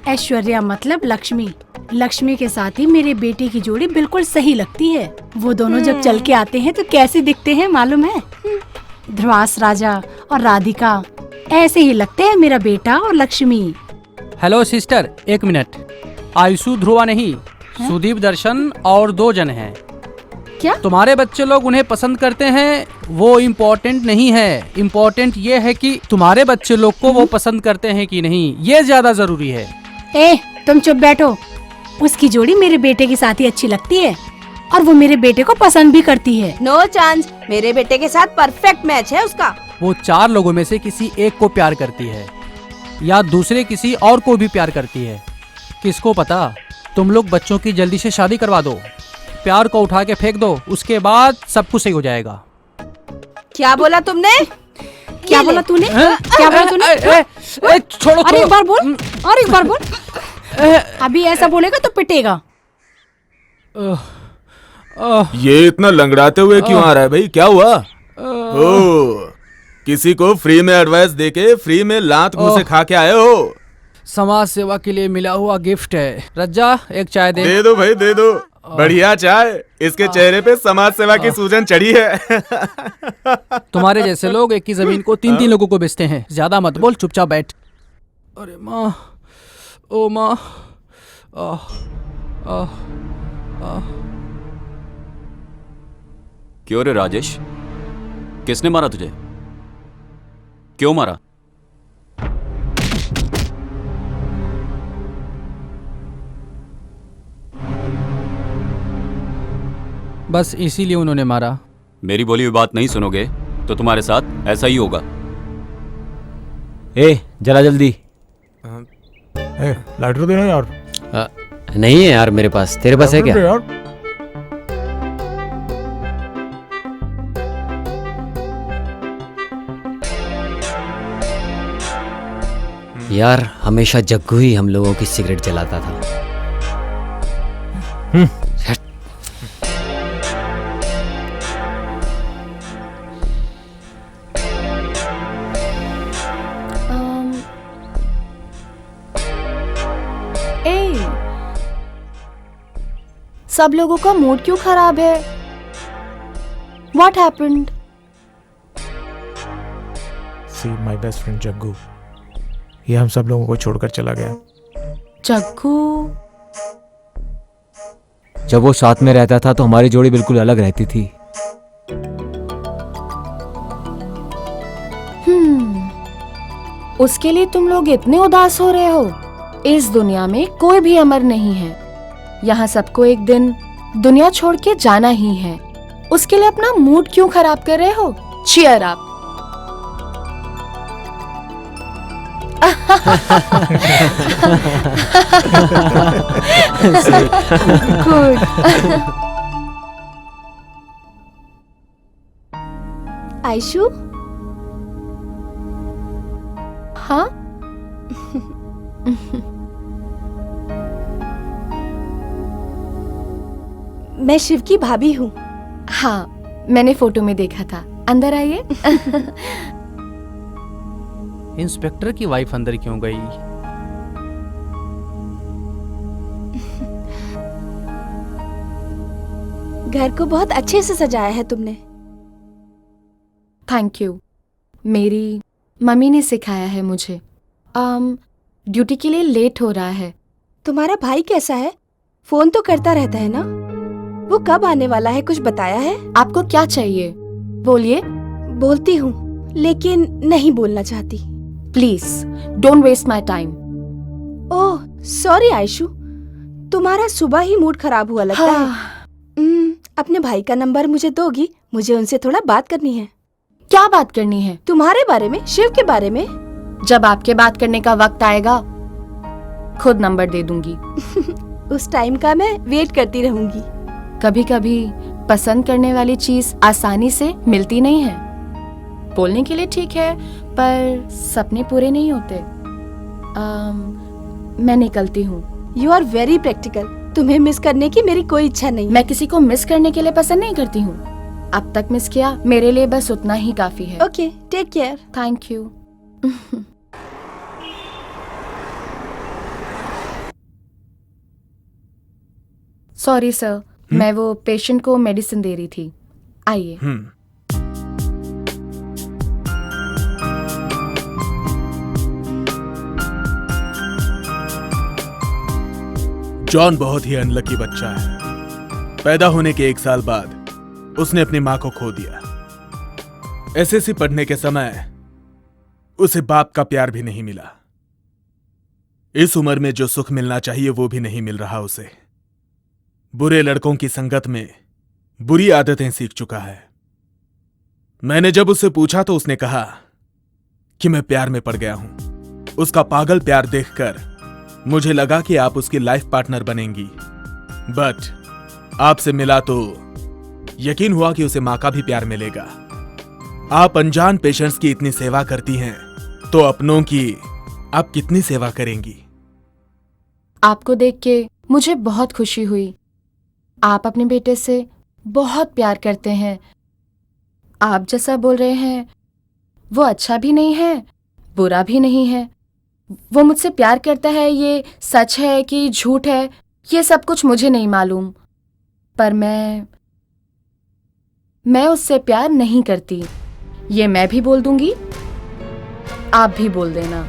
ऐश्वर्या मतलब लक्ष्मी। लक्ष्मी के साथ ही मेरे बेटे की जोड़ी बिल्कुल सही लगती है। वो दोनों जब चल के आते हैं तो कैसे दिखते हैं मालूम है? ध्रुवास राजा और राधिका, ऐसे ही लगते हैं मेरा बेटा और Lakshmi. Hello sister, 1 minute. Ayushu Dhruva नहीं, सुदीप दर्शन और 2 जन हैं। क्या? तुम्हारे बच्चे लोग उन्हें पसंद करते हैं वो इम्पोर्टेंट नहीं है। इम्पोर्टेंट ये है कि तुम्हारे बच्चे लोग को वो पसंद करते हैं कि नहीं, ये ज्यादा जरूरी है। तुम चुप बैठो। उसकी जोड़ी मेरे बेटे के साथ ही अच्छी लगती है और वो मेरे बेटे को पसंद भी करती है। नो चांस, मेरे बेटे के साथ परफेक्ट मैच है उसका। वो 4 लोगों में से किसी एक को प्यार करती है या दूसरे किसी और को भी प्यार करती है, किसको पता। तुम लोग बच्चों की जल्दी से शादी करवा दो, प्यार को उठा के फेंक दो, उसके बाद सब कुछ सही हो जाएगा। क्या बोला तुमने? क्या बोला तूने? क्या बोला तूने? छोड़ो। अरे एक बार बोल, और एक बार बोल। अभी ऐसा बोलेगा तो पिटेगा। ये इतना लंगड़ाते हुए क्यों आ रहा है भाई, क्या हुआ? ओ, किसी को फ्री में एडवाइस देके फ्री में लात मुंह से खा के आए हो? समाज सेवा के लिए मिला हुआ गिफ्ट है। रज्जा एक चाय दे। दे दो भाई दे दो, बढ़िया चाय। इसके चेहरे पे समाज सेवा की सूजन चढ़ी है। तुम्हारे जैसे लोग एक ही जमीन को 3-3 लोगों को बेचते हैं। ज्यादा मत बोल, चुपचाप बैठ। अरे माँ, ओ माँ, क्यों रे राजेश, किसने मारा तुझे? क्यों मारा? बस इसीलिए उन्होंने मारा। मेरी बोली हुई बात नहीं सुनोगे तो तुम्हारे साथ ऐसा ही होगा। ए जरा जल्दी। लाइटर देना यार। नहीं है यार मेरे पास, तेरे पास है क्या? यार हमेशा जग्गू ही हम लोगों की सिगरेट जलाता था। सब लोगों का मूड क्यों खराब है? What happened? See my best friend Jaggu, ये हम सब लोगों को छोड़कर चला गया। जग्गू? जब वो साथ में रहता था तो हमारी जोड़ी बिल्कुल अलग रहती थी। उसके लिए तुम लोग इतने उदास हो रहे हो? इस दुनिया में कोई भी अमर नहीं है। यहाँ सबको एक दिन दुनिया छोड़ के जाना ही है। उसके लिए अपना मूड क्यों खराब कर रहे हो? Cheer up. गुड। आयशु? हाँ? मैं शिव की भाभी हूँ। हाँ, मैंने फोटो में देखा था। अंदर आइए। इंस्पेक्टर की वाइफ अंदर क्यों गई? घर को बहुत अच्छे से सजाया है तुमने। Thank you. मेरी मम्मी ने सिखाया है मुझे। ड्यूटी के लिए लेट हो रहा है। तुम्हारा भाई कैसा है? फोन तो करता रहता है ना? वो कब आने वाला है, कुछ बताया है? आपको क्या चाहिए? बोलिए। बोलती हूँ लेकिन नहीं बोलना चाहती। Please don't waste my time. Oh sorry Ayshu, तुम्हारा सुबह ही मूड खराब हुआ लगता है। अपने भाई का नंबर मुझे दोगी? मुझे उनसे थोड़ा बात करनी है। क्या बात करनी है? तुम्हारे बारे में, शिव के बारे में। जब आपके बात करने का वक्त आएगा खुद नंबर दे दूंगी। उस टाइम का मैं वेट करती रहूंगी। कभी कभी पसंद करने वाली चीज आसानी से मिलती नहीं है। बोलने के लिए ठीक है पर सपने पूरे नहीं होते। मैं निकलती हूँ। You are very practical. तुम्हें मिस करने की मेरी कोई इच्छा नहीं। मैं किसी को मिस करने के लिए पसंद नहीं करती हूँ। अब तक मिस किया, मेरे लिए बस उतना ही काफी है। Okay, take care. Thank you. Sorry sir, मैं वो पेशेंट को मेडिसिन दे रही थी। आइए। जॉन बहुत ही अनलकी बच्चा है। पैदा होने के 1 साल बाद उसने अपनी मां को खो दिया। एसएससी पढ़ने के समय उसे बाप का प्यार भी नहीं मिला। इस उम्र में जो सुख मिलना चाहिए वो भी नहीं मिल रहा उसे। बुरे लड़कों की संगत में बुरी आदतें सीख चुका है। मैंने जब उससे पूछा तो उसने कहा कि मैं प्यार में पड़ गया हूं। उसका पागल प्यार देखकर मुझे लगा कि आप उसकी लाइफ पार्टनर बनेंगी, बट आपसे मिला तो यकीन हुआ कि उसे मां का भी प्यार मिलेगा। आप अनजान पेशेंट्स की इतनी सेवा करती हैं तो अपनों की आप कितनी सेवा करेंगी? आपको देख के मुझे बहुत खुशी हुई। आप अपने बेटे से बहुत प्यार करते हैं। आप जैसा बोल रहे हैं वो अच्छा भी नहीं है, बुरा भी नहीं है, वो मुझसे प्यार करता है, ये सच है कि झूठ है, ये सब कुछ मुझे नहीं मालूम, पर मैं उससे प्यार नहीं करती। ये मैं भी बोल दूंगी, आप भी बोल देना।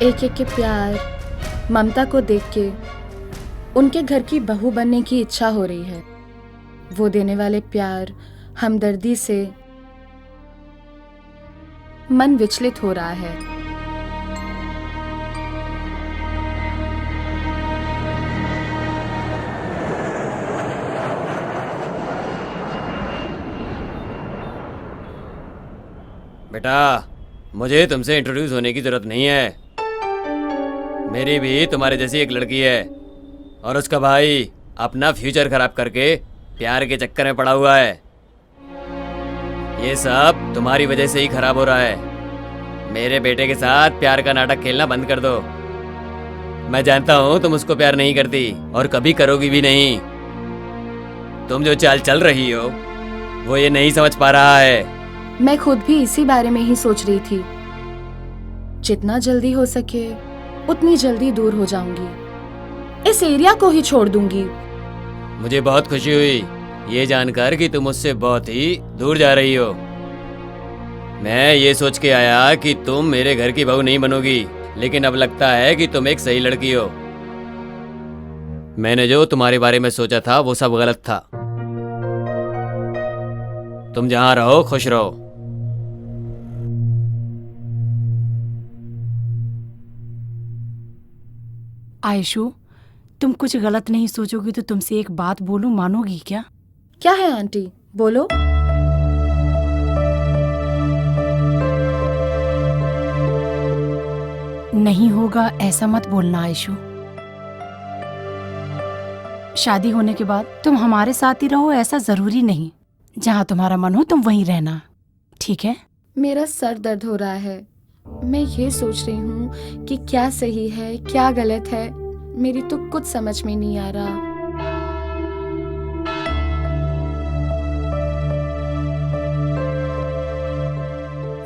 एक एक के प्यार, ममता को देख के उनके घर की बहू बनने की इच्छा हो रही है। वो देने वाले प्यार, हमदर्दी से मन विचलित हो रहा है। बेटा, मुझे तुमसे इंट्रोड्यूस होने की जरूरत नहीं है। मेरी भी तुम्हारे जैसी एक लड़की है और उसका भाई अपना फ्यूचर खराब करके प्यार के चक्कर में पड़ा हुआ है। ये सब तुम्हारी वजह से ही खराब हो रहा है। मेरे बेटे के साथ प्यार का नाटक खेलना बंद कर दो। मैं जानता हूँ तुम उसको प्यार नहीं करती और कभी करोगी भी नहीं। तुम जो चाल चल रही हो वो ये नहीं समझ पा रहा है। मैं खुद भी इसी बारे में ही सोच रही थी। जितना जल्दी हो सके उतनी जल्दी दूर हो जाऊंगी, इस एरिया को ही छोड़ दूंगी। मुझे बहुत खुशी हुई ये जानकर कि तुम मुझसे बहुत ही दूर जा रही हो। मैं ये सोच के आया कि तुम मेरे घर की बहू नहीं बनोगी, लेकिन अब लगता है कि तुम एक सही लड़की हो। मैंने जो तुम्हारे बारे में सोचा था वो सब गलत था। तुम जहां रहो खुश रहो। आयशु, तुम कुछ गलत नहीं सोचोगी तो तुमसे एक बात बोलूं, मानोगी क्या? क्या है आंटी, बोलो। नहीं होगा ऐसा मत बोलना आयशु। शादी होने के बाद तुम हमारे साथ ही रहो ऐसा जरूरी नहीं। जहाँ तुम्हारा मन हो तुम वहीं रहना, ठीक है? मेरा सर दर्द हो रहा है। मैं ये सोच रही हूँ कि क्या सही है क्या गलत है। मेरी तो कुछ समझ में नहीं आ रहा।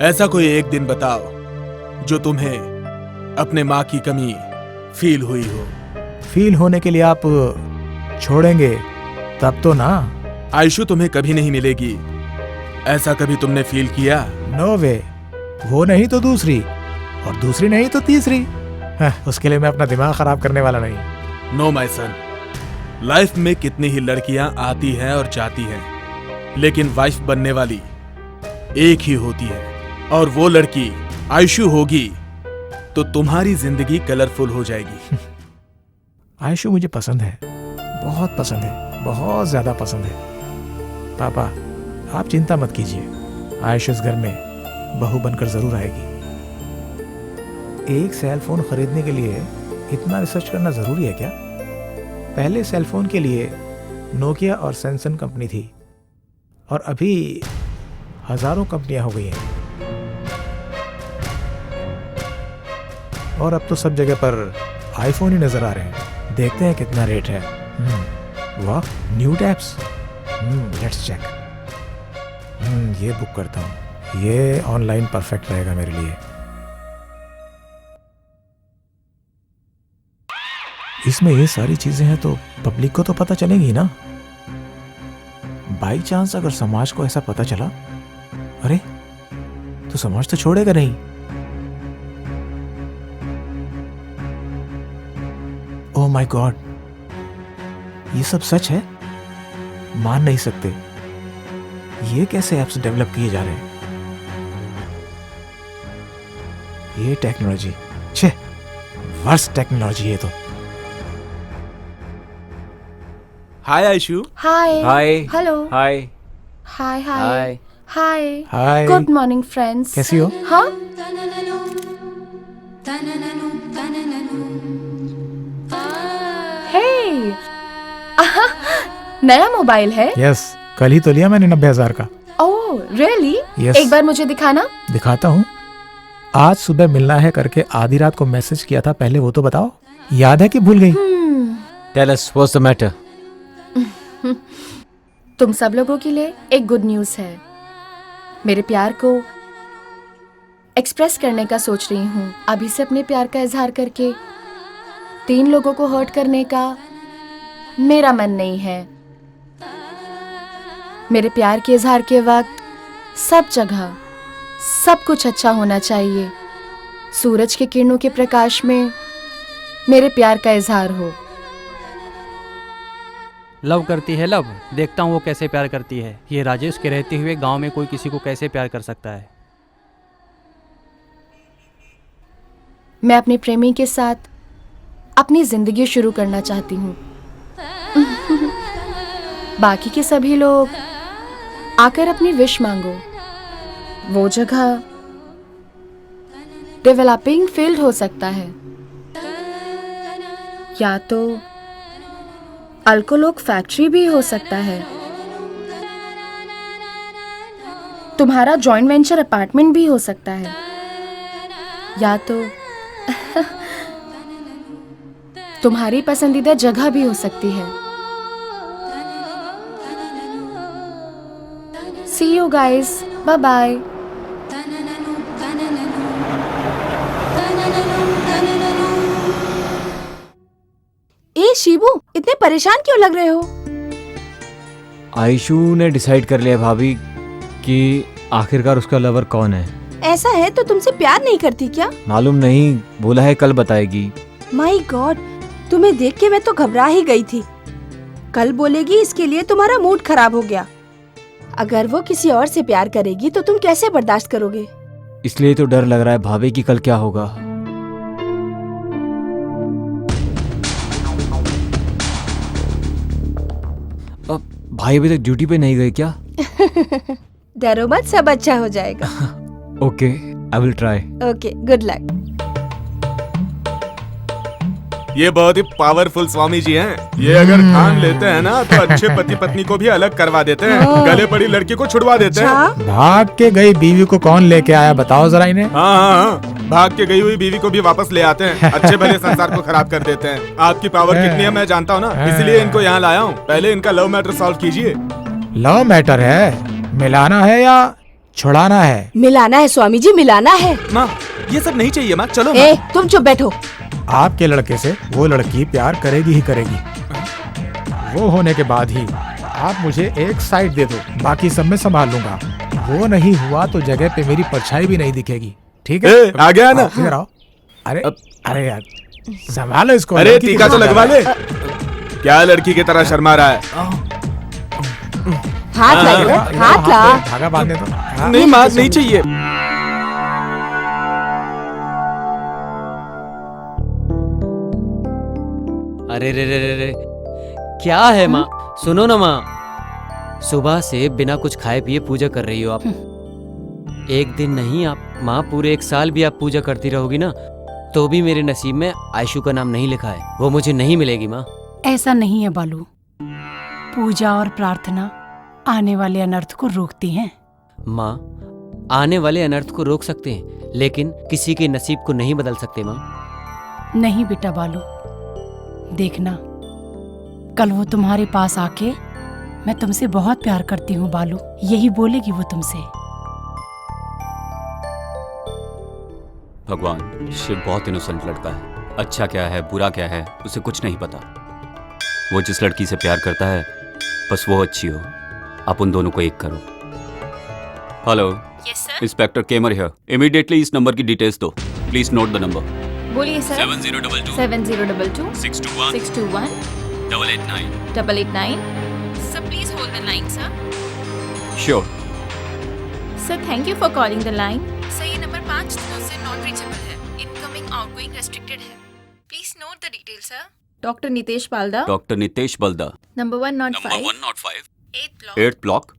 ऐसा कोई एक दिन बताओ जो तुम्हें अपने माँ की कमी फील हुई हो। फील होने के लिए आप छोड़ेंगे तब तो ना। आयशु तुम्हें कभी नहीं मिलेगी, ऐसा कभी तुमने फील किया? नो वे। वो नहीं तो दूसरी, और दूसरी नहीं तो तीसरी। उसके लिए मैं अपना दिमाग खराब करने वाला नहीं। नो माय सन, लाइफ में कितनी ही लड़कियां आती हैं और जाती हैं, लेकिन वाइफ बनने वाली एक ही होती है, और वो लड़की आयशु होगी तो तुम्हारी जिंदगी कलरफुल हो जाएगी। आयशु मुझे पसंद है, बहुत पसंद है, बहुत ज्यादा पसंद है। पापा आप चिंता मत कीजिए, आयशु इस घर में बहू बनकर जरूर आएगी। एक सेल फोन खरीदने के लिए इतना रिसर्च करना जरूरी है क्या? पहले सेल फोन के लिए नोकिया और सैमसंग कंपनी थी, और अभी हजारों कंपनियां हो गई हैं, और अब तो सब जगह पर आईफोन ही नजर आ रहे हैं। देखते हैं कितना रेट है। वाह, न्यू टैब्स। Let's check. ये बुक करता हूँ, ये ऑनलाइन परफेक्ट रहेगा मेरे लिए। इसमें ये सारी चीजें हैं तो पब्लिक को तो पता चलेगी ना। बाई चांस अगर समाज को ऐसा पता चला, अरे तो समाज तो छोड़ेगा नहीं। ओह माय गॉड, ये सब सच है? मान नहीं सकते। ये कैसे ऐप्स डेवलप किए जा रहे हैं? ये टेक्नोलॉजी, छे, वर्स्ट टेक्नोलॉजी है तो। Hi Ayshu. Hi. Hi. Hello. Hi. Hi hi hi. Hi. Hi. Good morning friends. कैसी हो? हाँ, हे, नया मोबाइल है? यस, कल ही तो लिया मैंने 90,000 का। Oh really? Yes. एक बार मुझे दिखाना। दिखाता हूँ। आज सुबह मिलना है करके आधी रात को मैसेज किया था, पहले वो तो बताओ। याद है कि भूल गई? Tell us what's the matter? तुम सब लोगों के लिए एक गुड न्यूज़ है। मेरे प्यार को एक्सप्रेस करने का सोच रही हूँ। अभी से अपने प्यार का इजहार करके 3 लोगों को हर्ट करने का मेरा मन नहीं है। मेरे प्यार के इजहार के वक्त सब जगह सब कुछ अच्छा होना चाहिए। सूरज के किरणों के प्रकाश में मेरे प्यार का इजहार हो। लव करती है लव, देखता हूँ वो कैसे प्यार करती है। ये राजेश के रहते हुए गांव में कोई किसी को कैसे प्यार कर सकता है। मैं अपने प्रेमी के साथ अपनी जिंदगी शुरू करना चाहती हूँ। बाकी के सभी लोग आकर अपनी विश मांगो। वो जगह डेवलपिंग फील्ड हो सकता है, या तो अल्कोलोक फैक्ट्री भी हो सकता है। तुम्हारा जॉइंट वेंचर अपार्टमेंट भी हो सकता है, या तो तुम्हारी पसंदीदा जगह भी हो सकती है। See you guys. Bye bye. ए शिबू, इतने परेशान क्यों लग रहे हो? आयशु ने डिसाइड कर लिया भाभी कि आखिरकार उसका लवर कौन है। ऐसा है तो तुमसे प्यार नहीं करती क्या? मालूम नहीं, बोला है कल बताएगी। माय गॉड, तुम्हें देख के मैं तो घबरा ही गई थी। कल बोलेगी इसके लिए तुम्हारा मूड खराब हो गया। अगर वो किसी और से प्यार करेगी तो तुम कैसे बर्दाश्त करोगे? इसलिए तो डर लग रहा है भाभी कि कल क्या होगा। अब भाई अभी तक ड्यूटी पे नहीं गए क्या? डरो मत, सब अच्छा हो जाएगा। Okay, I will try. Okay, good luck. ये बहुत ही पावरफुल स्वामी जी हैं। ये अगर ठान लेते हैं ना तो अच्छे पति पत्नी को भी अलग करवा देते हैं, गले पड़ी लड़की को छुड़वा देते हैं। भाग के गई बीवी को कौन लेके आया बताओ जरा इन्हें। हाँ, भाग के गई हुई बीवी को भी वापस ले आते हैं, अच्छे भले संसार को खराब कर देते हैं। आपकी पावर कितनी है मैं जानता हूँ ना, इसलिए इनको यहाँ लाया हूँ। पहले इनका लव मैटर सॉल्व कीजिए। लव मैटर है? मिलाना है या छुड़ाना है? मिलाना है स्वामी जी, मिलाना है। माँ, ये सब नहीं चाहिए माँ, चलो। ए, तुम चुप बैठो। आपके लड़के से वो लड़की प्यार करेगी ही करेगी। वो होने के बाद ही आप मुझे एक साइड दे दो, बाकी सब मैं संभाल लूंगा। वो नहीं हुआ तो जगह पे मेरी परछाई भी नहीं दिखेगी, ठीक है? आ गया ना? इधर आओ। अरे अरे यार, संभालो इसको। अरे टीका तो लगवा ले। क्या लड़की की तरह शर्मा रहा है? हाथ ला, हाथ ला। धागा बांधने दो। नहीं माँ, नहीं चाहिए। अरे रे रे रे रे, क्या है माँ? सुनो ना माँ, सुबह से बिना कुछ खाए पिए पूजा कर रही हो आप। एक दिन नहीं आप माँ, पूरे 1 साल भी आप पूजा करती रहोगी ना तो भी मेरे नसीब में आयशु का नाम नहीं लिखा है। वो मुझे नहीं मिलेगी माँ। ऐसा नहीं है बालू, पूजा और प्रार्थना आने वाले अनर्थ को रोकती हैं। माँ, आने वाले अनर्थ को रोक सकते हैं लेकिन किसी के नसीब को नहीं बदल सकते माँ। नहीं बेटा बालू, देखना कल वो तुम्हारे पास आके मैं तुमसे बहुत प्यार करती हूँ बालू, यही बोलेगी वो तुमसे। भगवान, शिव बहुत इनोसेंट लड़का है। अच्छा क्या है बुरा क्या है उसे कुछ नहीं पता। वो जिस लड़की से प्यार करता है बस वो अच्छी हो। आप उन दोनों को एक करो। Hello, inspector Kemar here. Immediately इस नंबर की डिटेल्स दो। Please note the number. बोलिए sir. 7022 7022 621 621 889 889। Sir please hold the line sir. Sure. Sir thank you for calling the line. Sir ये नंबर 5 दिनों से नॉट रीचेबल है। इनकमिंग आउटगोइंग रेस्ट्रिक्टेड है। Please note the detail sir. Doctor Nitesh Balda. Doctor Nitesh Balda. Number 105 8th block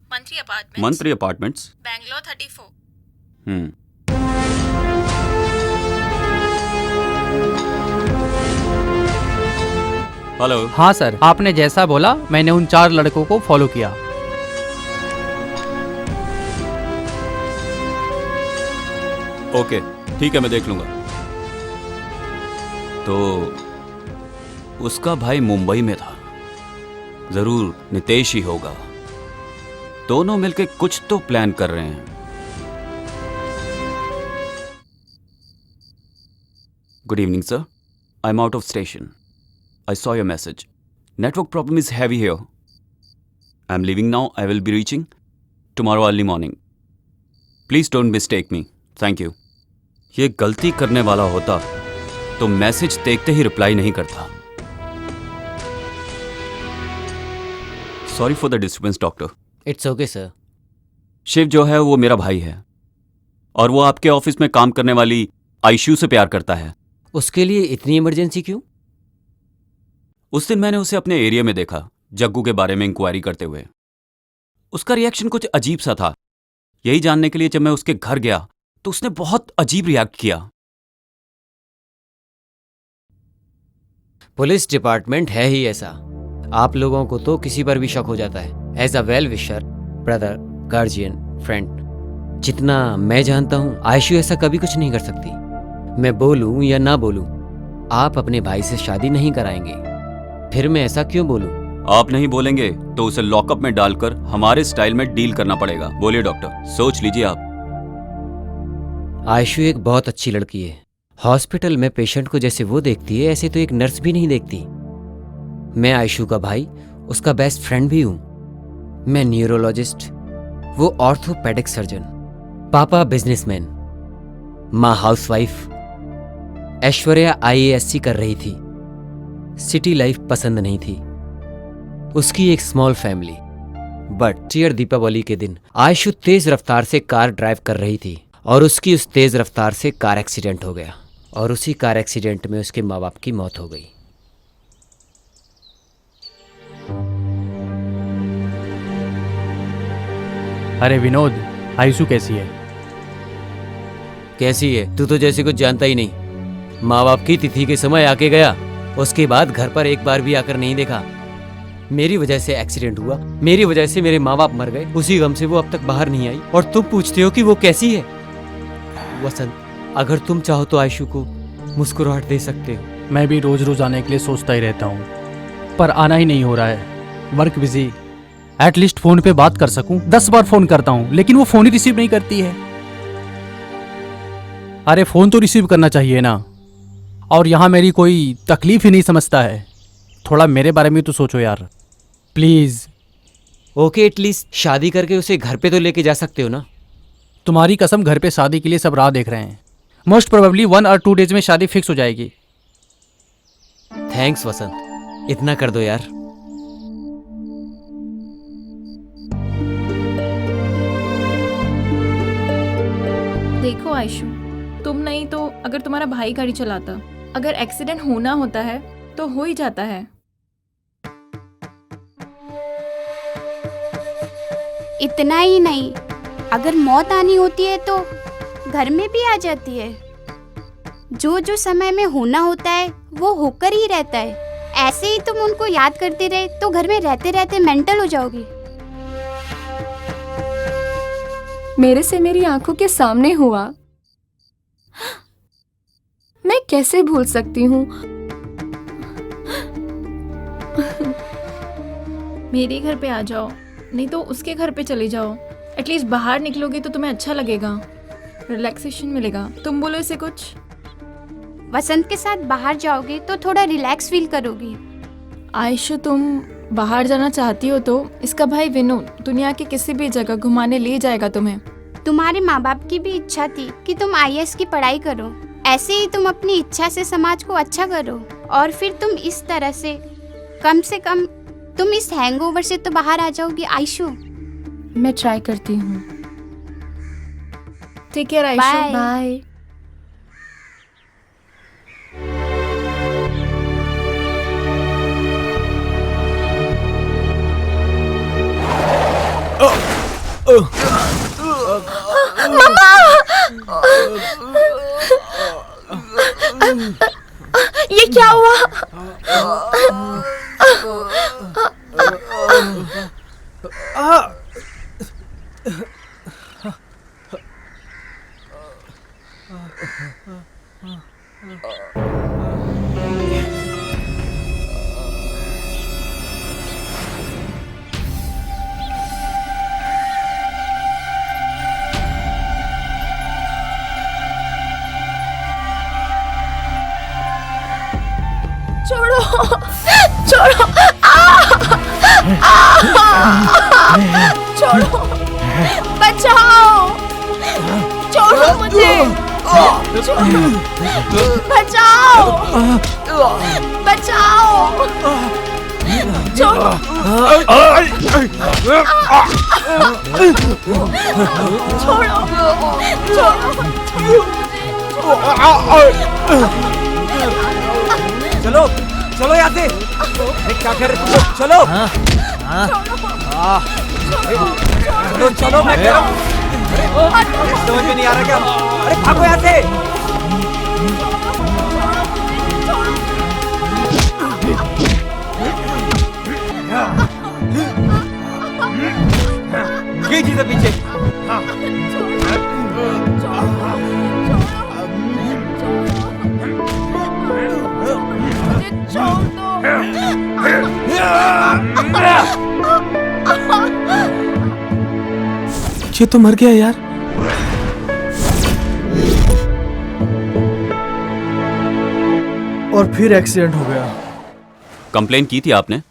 Mantri apartments Bangalore 34। Hello. हाँ sir, आपने जैसा बोला मैंने उन 4 लड़कों को फॉलो किया। ओके ठीक है, मैं देख लूंगा। तो उसका भाई मुंबई में था जरूर नितेश ही होगा। दोनों मिलके कुछ तो प्लान कर रहे हैं। Good evening sir, I am out of station. I saw your message. Network problem is heavy here. I am living now. I will be reaching tomorrow early morning. Please don't mistake me. Thank you. ये गलती करने वाला होता तो message देखते ही reply नहीं करता। Sorry for the disturbance doctor. It's okay sir. Shiv जो है वो मेरा भाई है और वो आपके ऑफिस में काम करने वाली आयशु से प्यार करता है। उसके लिए इतनी इमरजेंसी क्यों? उस दिन मैंने उसे अपने एरिया में देखा, जग्गू के बारे में इंक्वायरी करते हुए। उसका रिएक्शन कुछ अजीब सा था। यही जानने के लिए जब मैं उसके घर गया तो उसने बहुत अजीब रिएक्ट किया। पुलिस डिपार्टमेंट है ही ऐसा। आप लोगों को तो किसी पर भी शक हो जाता है। As a well wisher, brother, guardian, friend, जितना मैं जानता हूं आयशु ऐसा कभी कुछ नहीं कर सकती। मैं बोलूं या ना बोलूं, आप अपने भाई से शादी नहीं कराएंगे। फिर मैं ऐसा क्यों बोलूं? आप नहीं बोलेंगे तो उसे लॉकअप में डालकर हमारे स्टाइल में डील करना पड़ेगा। बोलिए डॉक्टर, सोच लीजिए आप। आयशु एक बहुत अच्छी लड़की है। हॉस्पिटल में पेशेंट को जैसे वो देखती है ऐसे तो एक नर्स भी नहीं देखती। मैं आयशु का भाई, उसका बेस्ट फ्रेंड भी हूं। मैं न्यूरोलॉजिस्ट, वो ऑर्थोपेडिक सर्जन। पापा बिजनेसमैन, माँ हाउसवाइफ। ऐश्वर्या IASC कर रही थी। सिटी लाइफ पसंद नहीं थी। उसकी एक small family. But year Deepawali के दिन आयशु तेज रफ्तार से कार ड्राइव कर रही थी और उसकी उस तेज रफ्तार से कार एक्सीडेंट हो गया और उसी कार एक्सीडेंट में उसके माँ बाप की मौत हो गई। अरे विनोद, आयशु कैसी है? कैसी है? तू तो जैसे कुछ जानता ही नहीं। माँ बाप की तिथि के समय आके गया, उसके बाद घर पर एक बार भी आकर नहीं देखा। मेरी वजह से एक्सीडेंट हुआ, मेरी वजह से मेरे माँ बाप मर गए। उसी गम से वो अब तक बाहर नहीं आई और तुम पूछते हो कि वो कैसी है। वसंत, अगर तुम चाहो तो आयशु को मुस्कुराहट दे सकते हो। मैं भी रोज रोज आने के लिए सोचता ही रहता हूँ, पर आना ही नहीं हो रहा है। Work busy. एटलीस्ट फोन पे बात कर सकूं। 10 बार फोन करता हूँ लेकिन वो फोन ही रिसीव नहीं करती है। अरे फोन तो रिसीव करना चाहिए ना। और यहाँ मेरी कोई तकलीफ ही नहीं समझता है। थोड़ा मेरे बारे में तो सोचो यार, प्लीज। ओके, एटलीस्ट शादी करके उसे घर पे तो लेके जा सकते हो ना। तुम्हारी कसम, घर पे शादी के लिए सब राह देख रहे हैं। मोस्ट प्रोबेबली 1 और 2 डेज में शादी फिक्स हो जाएगी। थैंक्स वसंत, इतना कर दो यार। देखो आयशु, तुम नहीं तो अगर तुम्हारा भाई गाड़ी चलाता, अगर एक्सीडेंट होना होता है तो हो ही जाता है। इतना ही नहीं, अगर मौत आनी होती है तो घर में भी आ जाती है। जो जो समय में होना होता है वो होकर ही रहता है। ऐसे ही तुम उनको याद करते रहे तो घर में रहते रहते मेंटल हो जाओगे। मेरे से मेरी आंखों के सामने हुआ, मैं कैसे भूल सकती हूँ। मेरे घर पे आ जाओ, नहीं तो उसके घर पे चले जाओ। एटलीस्ट बाहर निकलोगे तो तुम्हें अच्छा लगेगा, रिलैक्सेशन मिलेगा। तुम बोलो इसे कुछ। वसंत के साथ बाहर जाओगे तो थोड़ा रिलैक्स फील करोगी। आयशु, तुम बाहर जाना चाहती हो तो इसका भाई विनोद दुनिया के किसी भी जगह घुमाने ले जाएगा तुम्हें। तुम्हारे माँ बाप की भी इच्छा थी कि तुम IAS की पढ़ाई करो। ऐसे ही तुम अपनी इच्छा से समाज को अच्छा करो और फिर तुम इस तरह से कम तुम इस हैंगओवर से तो बाहर आ जाओगी आयशु। मैं ट्राई करती हूँ। Take care Ayshu. बाय। ये क्या हुआ? छोड़ो, छोड़ो, बचाओ, छोड़ो मुझे, बचाओ, बचाओ, छोड़ो, चलो चलो यहाँ से। अरे क्या कर रहे तुम लोग? चलो चलो चलो, मैं कह रहा हूँ। समझ में नहीं आ रहा क्या? अरे भागो यहाँ से। ये चीज़ है पीछे। ये तो मर गया यार। और फिर एक्सीडेंट हो गया। कंप्लेन की थी आपने?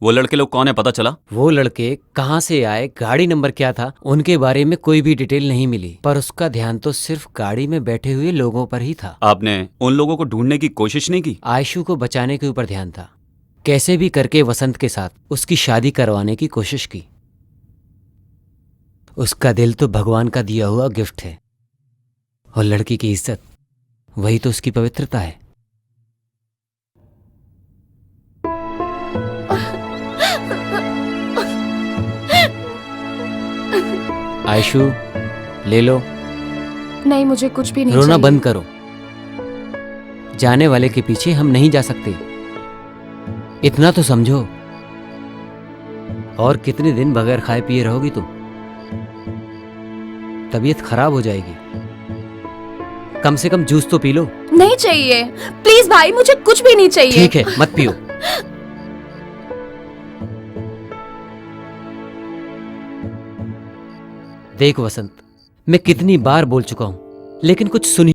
वो लड़के लोग कौन है पता चला? वो लड़के कहाँ से आए, गाड़ी नंबर क्या था, उनके बारे में कोई भी डिटेल नहीं मिली, पर उसका ध्यान तो सिर्फ गाड़ी में बैठे हुए लोगों पर ही था। आपने उन लोगों को ढूंढने की कोशिश नहीं की? आयशु को बचाने के ऊपर ध्यान था। कैसे भी करके वसंत के साथ उसकी शादी करवाने की कोशिश की। उसका दिल तो भगवान का दिया हुआ गिफ्ट है, और लड़की की इज्जत वही तो उसकी पवित्रता है। आयशु, ले लो। नहीं, मुझे कुछ भी नहीं रोना चाहिए। बंद करो। जाने वाले के पीछे हम नहीं जा सकते, इतना तो समझो। और कितने दिन बगैर खाए पिए रहोगी तुम? तबीयत खराब हो जाएगी। कम से कम जूस तो पी लो। नहीं चाहिए, प्लीज भाई, मुझे कुछ भी नहीं चाहिए। ठीक है, मत पियो। देख वसंत, मैं कितनी बार बोल चुका हूं, लेकिन कुछ सुनी।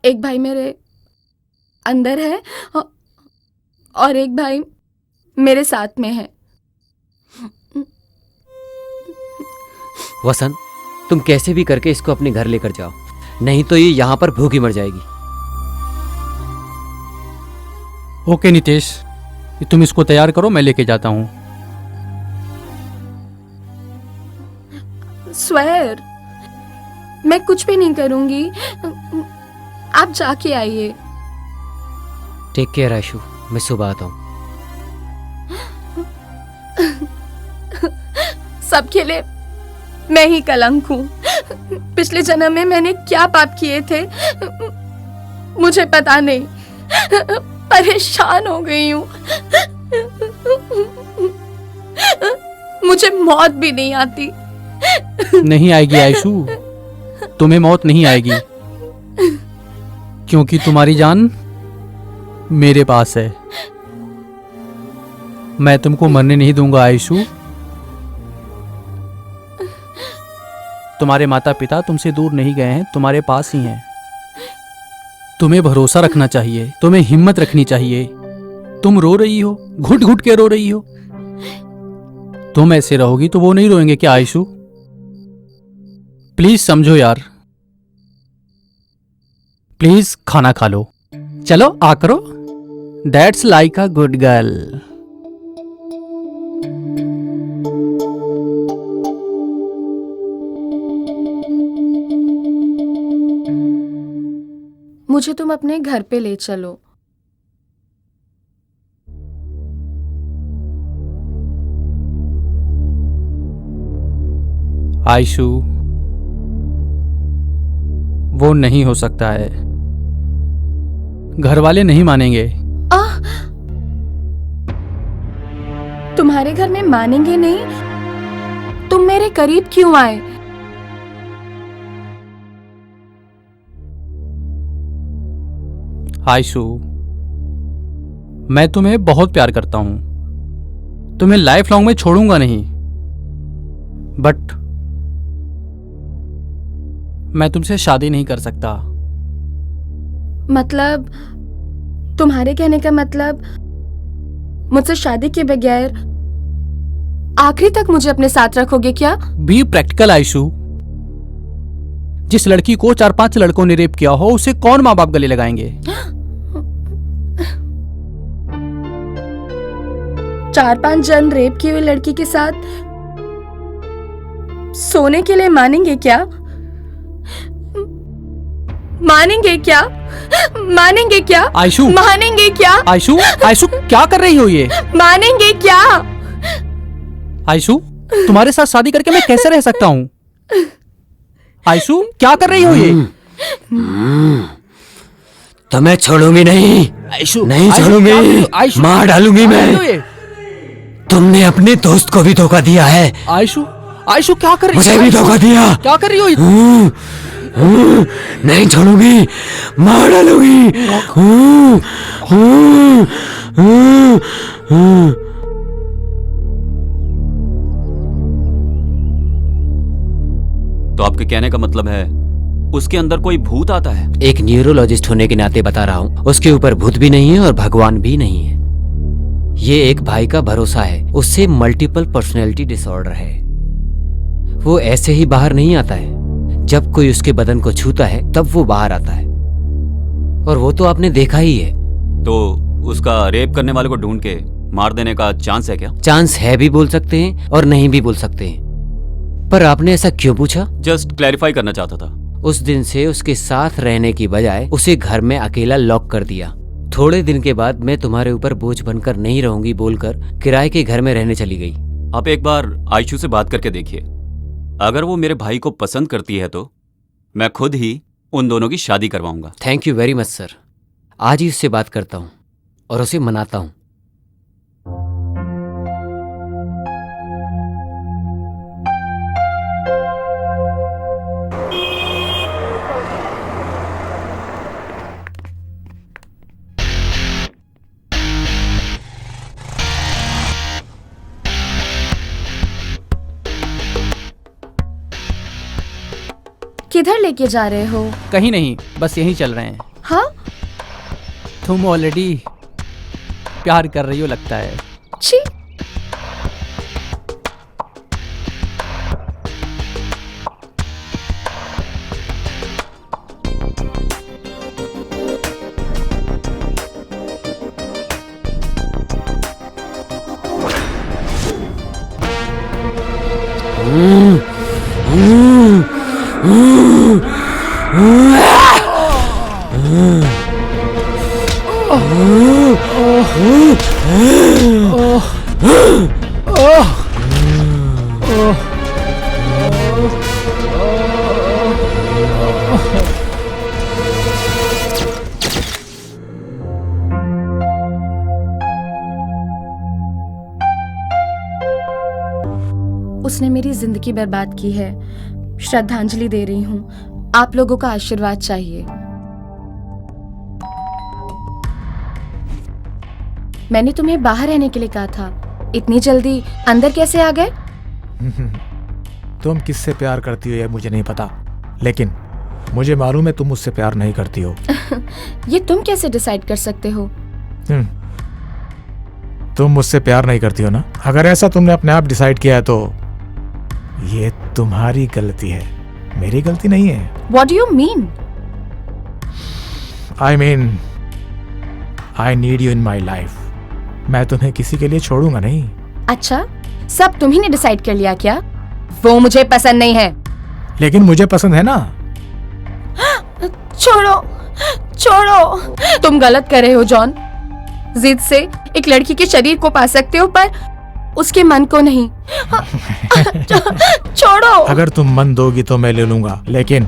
एक भाई मेरे अंदर है और एक भाई मेरे साथ में है। वसंत, तुम कैसे भी करके इसको अपने घर लेकर जाओ, नहीं तो ये यहां पर भूखी मर जाएगी। ओके नितेश, तुम इसको तैयार करो, मैं लेके जाता हूँ। स्वेर, मैं कुछ भी नहीं करूंगी, आप जाके आइए। टेक केयर आयशु, मैं सुबह आता हूँ। सबके लिए मैं ही कलंक हूँ। पिछले जन्म में मैंने क्या पाप किए थे मुझे पता नहीं। परेशान हो गई हूँ। मुझे मौत भी नहीं आती। नहीं आएगी आयशु, तुम्हें मौत नहीं आएगी, क्योंकि तुम्हारी जान मेरे पास है। मैं तुमको मरने नहीं दूंगा आयशु। तुम्हारे माता पिता तुमसे दूर नहीं गए हैं, तुम्हारे पास ही हैं। तुम्हें भरोसा रखना चाहिए, तुम्हें हिम्मत रखनी चाहिए। तुम रो रही हो, घुट घुट के रो रही हो। तुम ऐसे रहोगी तो वो नहीं रोएंगे क्या आयशु? प्लीज समझो यार, प्लीज खाना खा लो। चलो आ करो। That's like a good girl. मुझे तुम अपने घर पे ले चलो। आयशु, वो नहीं हो सकता है। घर वाले नहीं मानेंगे। तुम्हारे घर में मानेंगे नहीं? तुम मेरे करीब क्यों आए? आयशु, मैं तुम्हें बहुत प्यार करता हूं। तुम्हें लाइफ लॉन्ग में छोड़ूंगा नहीं, बट मैं तुमसे शादी नहीं कर सकता। मतलब तुम्हारे कहने का मतलब मुझसे शादी के बगैर आखिरी तक मुझे अपने साथ रखोगे क्या? Be practical Aishu. जिस लड़की को 4-5 लड़कों ने रेप किया हो, उसे कौन माँ बाप गले लगाएंगे? 4-5 जन रेप की हुई लड़की के साथ सोने के लिए मानेंगे क्या? मानेंगे क्या? मानेंगे क्या? आयशु, मानेंगे क्या? आयशु, आयशु क्या कर रही हो ये? मानेंगे क्या? आयशु, तुम्हारे साथ शादी करके मैं कैसे रह सकता हूँ? आयशु क्या कर रही हो ये? तो मैं छोड़ूंगी नहीं। आयशु, नहीं छोड़ूंगी, मार डालूंगी मैं। तुमने अपने दोस्त को भी धोखा दिया है। आयशु, आयशु क्या कर रही हो? मुझे भी धोखा दिया। क्या कर रही हो? नहीं छोड़ूंगी, मार डालूंगी। तो आपके कहने का मतलब है उसके अंदर कोई भूत आता है? एक न्यूरोलॉजिस्ट होने के नाते बता रहा हूँ, उसके ऊपर भूत भी नहीं है और भगवान भी नहीं है। ये एक भाई का भरोसा है, उससे मल्टीपल पर्सनैलिटी डिसऑर्डर है। वो ऐसे ही बाहर नहीं आता है, जब कोई उसके बदन को छूता है तब वो बाहर आता है, और वो तो आपने देखा ही है। तो उसका रेप करने वाले को ढूंढ के मार देने का चांस है क्या? चांस है भी बोल सकते हैं और नहीं भी बोल सकते हैं। पर आपने ऐसा क्यों पूछा? जस्ट क्लैरिफाई करना चाहता था। उस दिन से उसके साथ रहने की बजाय उसे घर में अकेला लॉक कर दिया। थोड़े दिन के बाद मैं तुम्हारे ऊपर बोझ बनकर नहीं रहूंगी बोलकर किराए के घर में रहने चली गई। आप एक बार आयशु से बात करके देखिए, अगर वो मेरे भाई को पसंद करती है तो मैं खुद ही उन दोनों की शादी करवाऊंगा। Thank you very much sir. आज ही उससे बात करता हूँ और उसे मनाता हूँ। किधर लेके जा रहे हो? कहीं नहीं, बस यहीं चल रहे हैं। हाँ? तुम ऑलरेडी प्यार कर रही हो लगता है। छी। उसने मेरी जिंदगी बर्बाद की है। श्रद्धांजलि दे रही हूँ। आप लोगों का आशीर्वाद चाहिए। मैंने तुम्हें बाहर रहने के लिए कहा था, इतनी जल्दी अंदर कैसे आ गए? तुम किससे प्यार करती हो ये मुझे नहीं पता, लेकिन मुझे मालूम है तुम मुझसे प्यार नहीं करती हो। ये तुम कैसे डिसाइड कर सकते हो? तुम मुझसे प्यार नहीं करती हो ना? अगर ऐसा तुमने अपने आप डिसाइड किया है तो ये तुम्हारी गलती है, मेरी गलती नहीं है। What do you mean? I mean, I need you in my life. मैं तुम्हें किसी के लिए छोड़ूंगा नहीं। अच्छा, सब तुम्ही ने डिसाइड कर लिया क्या? वो मुझे पसंद नहीं है। लेकिन मुझे पसंद है ना। छोड़ो, छोड़ो। तुम गलत कर रहे हो जॉन। जिद से एक लड़की के शरीर को पा सकते हो पर उसके मन को नहीं। छोड़ो। अगर तुम मन दोगी तो मैं ले लूंगा, लेकिन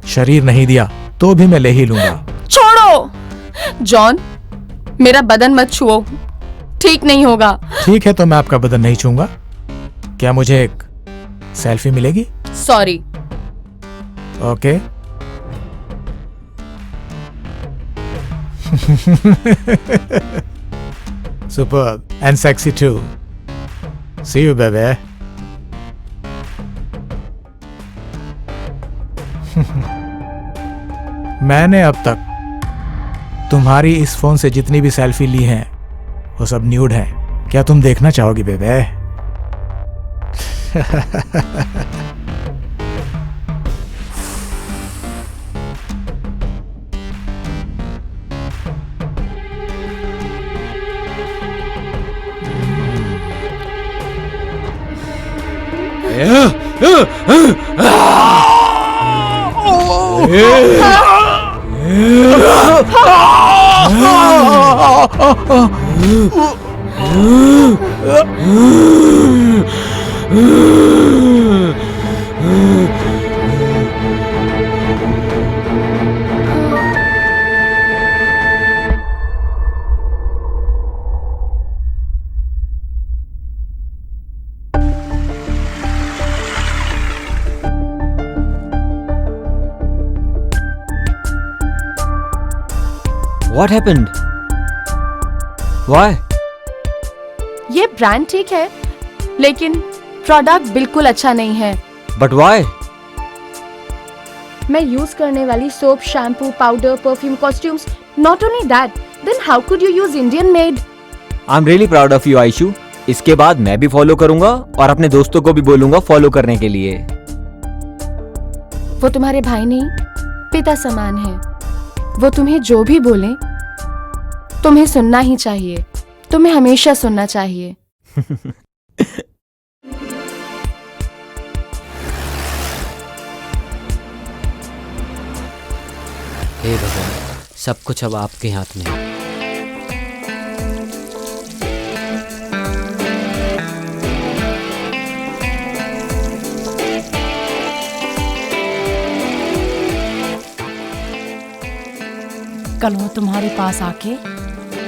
शरीर नहीं दिया तो भी मैं ले ही लूंगा। छोड़ो। जॉन, मेरा बदन मत छुओ, ठीक नहीं होगा। ठीक है, तो मैं आपका बदन नहीं छूंगा। क्या मुझे एक सेल्फी मिलेगी? Sorry. Okay. Superb and sexy too. See you, baby. मैंने अब तक तुम्हारी इस फोन से जितनी भी सेल्फी ली हैं वो सब न्यूड हैं। क्या तुम देखना चाहोगी बेबे? What happened? Why? ये ब्रांड ठीक है, लेकिन प्रोडक्ट बिल्कुल अच्छा नहीं है। But why? मैं यूज करने वाली soap, shampoo, powder, perfume, costumes, not only that, then how could you use Indian made? I'm really proud of you, Ayshu. इसके बाद मैं भी फॉलो करूंगा और अपने दोस्तों को भी बोलूंगा फॉलो करने के लिए। वो तुम्हारे भाई नहीं, पिता समान है। वो तुम्हें जो भी बोले तुम्हें सुनना ही चाहिए, तुम्हें हमेशा सुनना चाहिए। हे भगवान, सब कुछ अब आपके हाथ में है। कल वो तुम्हारे पास आके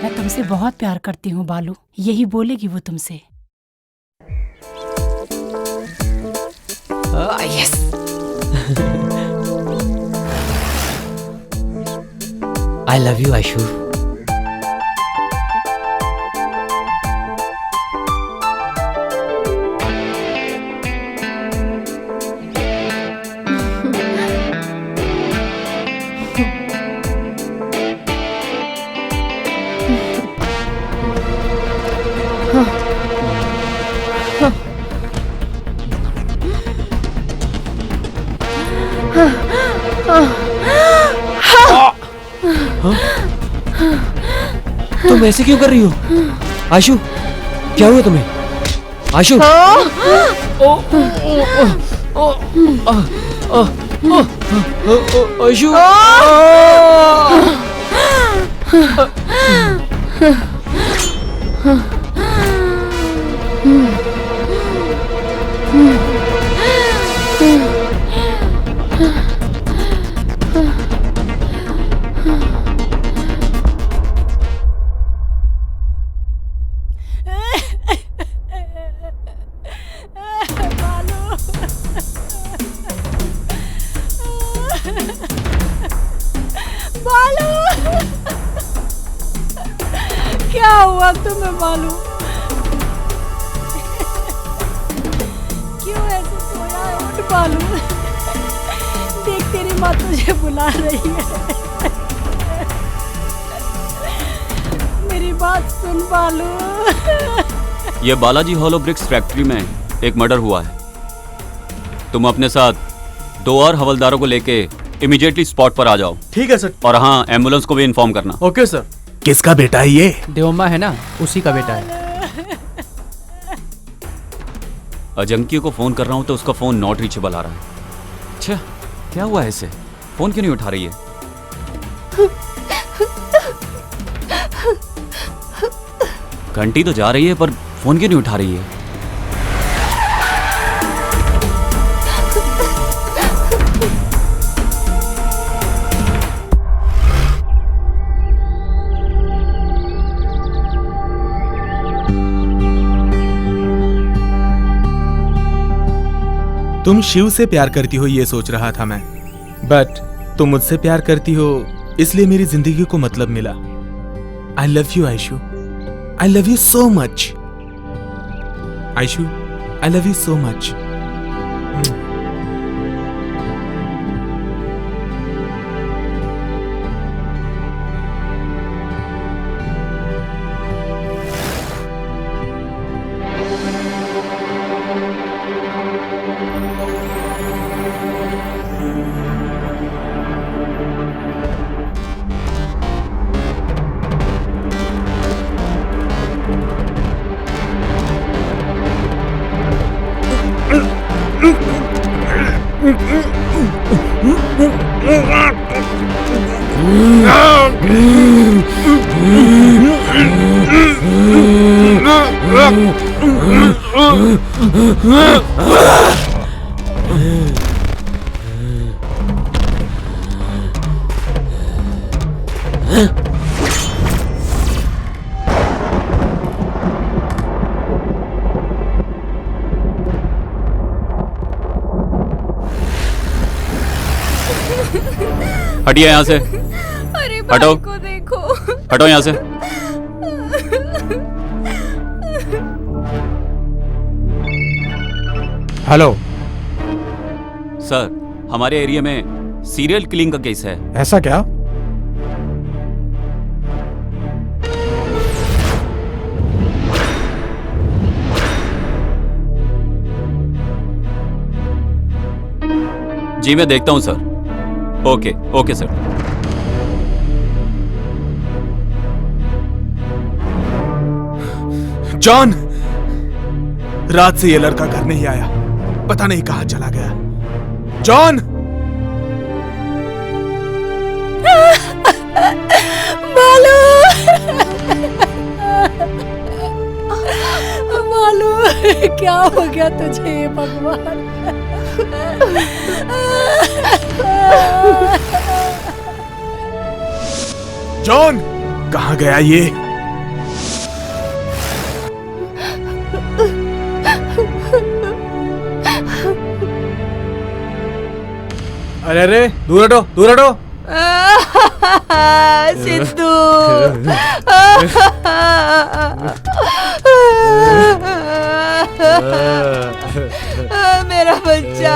मैं तुमसे बहुत प्यार करती हूँ बालू, यही बोलेगी वो तुमसे। Yes. I love you Aishu. तुम ऐसे क्यों कर रही हो आयशु? क्या हुआ तुम्हें आयशु? आयशु क्या हुआ तुम्हें बालू? क्यों ऐसे सोया है? उठ बालू, देख तेरी माँ तुझे बुला रही है। मेरी बात सुन बालू। ये बालाजी हॉलो ब्रिक्स फैक्ट्री में एक मर्डर हुआ है। तुम अपने साथ 2 और हवलदारों को लेके इमीडिएटली स्पॉट पर आ जाओ। ठीक है सर। और हाँ, एम्बुलेंस को भी इन्फॉर्म करना। Okay sir. किसका बेटा है ये? देवम्मा है ना, उसी का बेटा है। अजंकी को फोन कर रहा हूँ तो उसका फोन नॉट रीचेबल आ रहा है। अच्छा, क्या हुआ है इसे? फोन क्यों नहीं उठा रही है? घंटी तो जा रही है पर फोन क्यों नहीं उठा रही है? तुम शिव से प्यार करती हो ये सोच रहा था मैं, बट तुम मुझसे प्यार करती हो इसलिए मेरी जिंदगी को मतलब मिला। I love you Ayshu, I love you so much Ayshu, I love you so much. हटिए यहाँ से। अरे हटो, भाई को देखो। हटो यहाँ से। हेलो सर, हमारे एरिया में सीरियल किलिंग का केस है। ऐसा क्या? जी मैं देखता हूँ sir. Okay okay sir. John, रात से ये लड़का घर नहीं आया, पता नहीं कहां चला गया। जॉन! मालू मालू क्या हो गया तुझे भगवान? जॉन, कहां गया ये? अरे अरे दूर हटो, दूर हटो। सिद्धू मेरा बच्चा,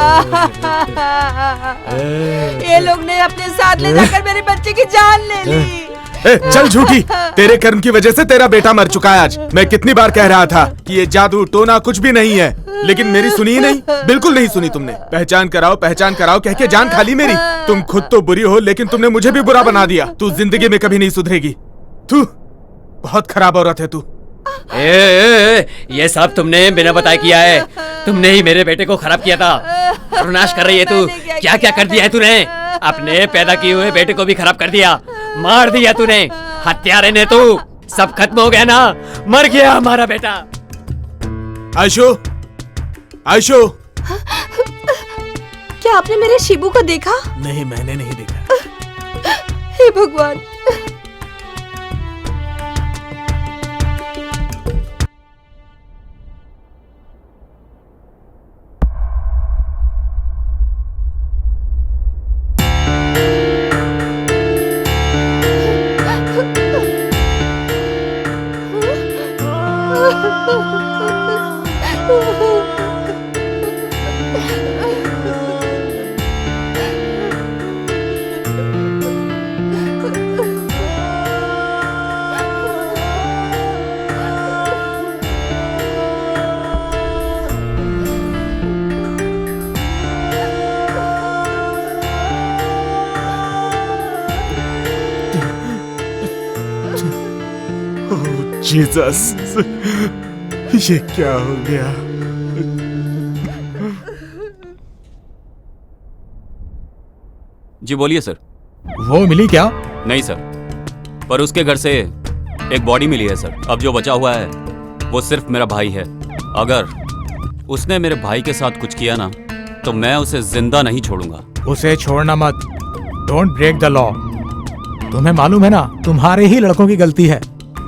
ये लोग ने अपने साथ ले जाकर मेरे बच्चे की जान ले ली। चल झूठी, तेरे कर्म की वजह से तेरा बेटा मर चुका है आज। मैं कितनी बार कह रहा था कि ये जादू टोना कुछ भी नहीं है, लेकिन मेरी सुनी ही नहीं, बिल्कुल नहीं सुनी तुमने। पहचान कराओ कह के जान खाली मेरी। तुम खुद तो बुरी हो, लेकिन तुमने मुझे भी बुरा बना दिया। तू जिंदगी में कभी नहीं सुधरेगी। तू बहुत खराब औरत है तू। ये सब तुमने बिना बताए किया है। तुमने ही मेरे बेटे को खराब किया था। सर्वनाश कर रही है तू। क्या क्या कर दिया है तूने? अपने पैदा किए हुए बेटे को भी खराब कर दिया, मार दिया तूने। हत्यारे ने तू। सब खत्म हो गया ना, मर गया हमारा बेटा। आयशु, आयशु, क्या आपने मेरे शिबू को देखा? नहीं, मैंने नहीं देखा। हे भगवान। जीसस, ये क्या हो गया? जी बोलिए सर। वो मिली क्या? नहीं सर, पर उसके घर से एक बॉडी मिली है सर। अब जो बचा हुआ है वो सिर्फ मेरा भाई है। अगर उसने मेरे भाई के साथ कुछ किया ना, तो मैं उसे जिंदा नहीं छोड़ूंगा। उसे छोड़ना मत। Don't break the law. तुम्हें मालूम है ना, तुम्हारे ही लड़कों की गलती है।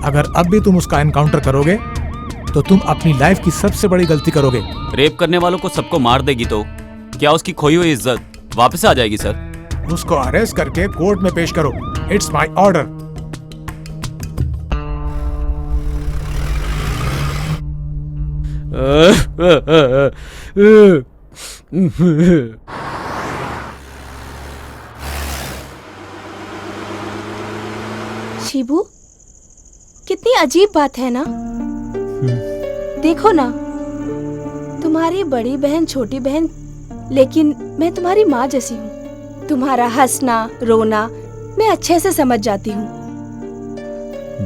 अगर अब भी तुम उसका एनकाउंटर करोगे तो तुम अपनी लाइफ की सबसे बड़ी गलती करोगे। रेप करने वालों को सबको मार देगी तो क्या उसकी खोई हुई इज्जत वापस आ जाएगी सर? उसको अरेस्ट करके कोर्ट में पेश करो। It's my order. शिबू, कितनी अजीब बात है ना। देखो ना, तुम्हारी बड़ी बहन छोटी बहन, लेकिन मैं तुम्हारी माँ जैसी हूँ। तुम्हारा हंसना रोना मैं अच्छे से समझ जाती हूँ।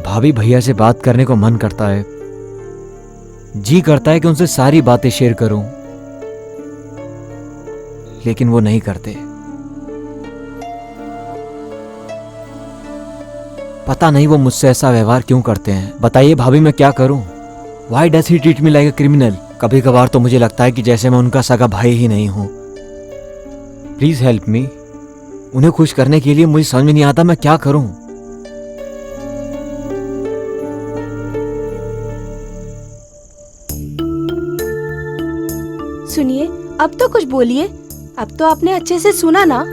भाभी भैया से बात करने को मन करता है, जी करता है कि उनसे सारी बातें शेयर करूं, लेकिन वो नहीं करते। पता नहीं वो मुझसे ऐसा व्यवहार क्यों करते हैं। बताइए भाभी, मैं क्या करूं? Why does he treat me like a criminal? कभी कभार तो मुझे लगता है कि जैसे मैं उनका सगा भाई ही नहीं हूं। Please help me. उन्हें खुश करने के लिए मुझे समझ में नहीं आता मैं क्या करूं। सुनिए, अब तो कुछ बोलिए। अब तो आपने अच्छे से सुना ना।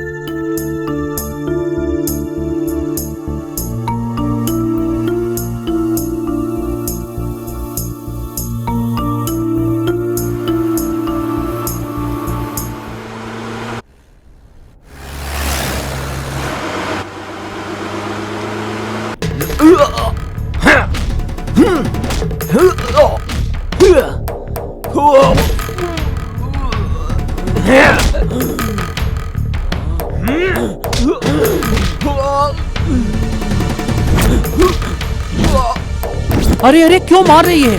अरे अरे, क्यों मार रही है?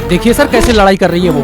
देखिए सर कैसे लड़ाई कर रही है वो।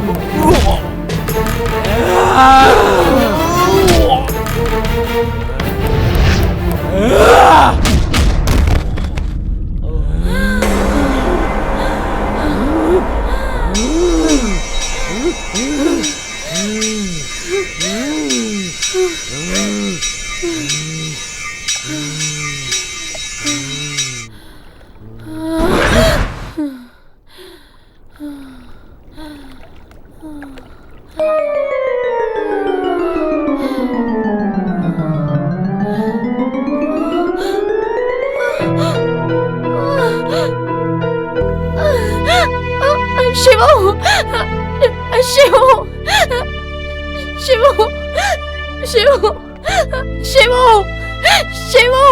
शिवू, शिवू, शिवू, शिवू, शिवू, शिवू।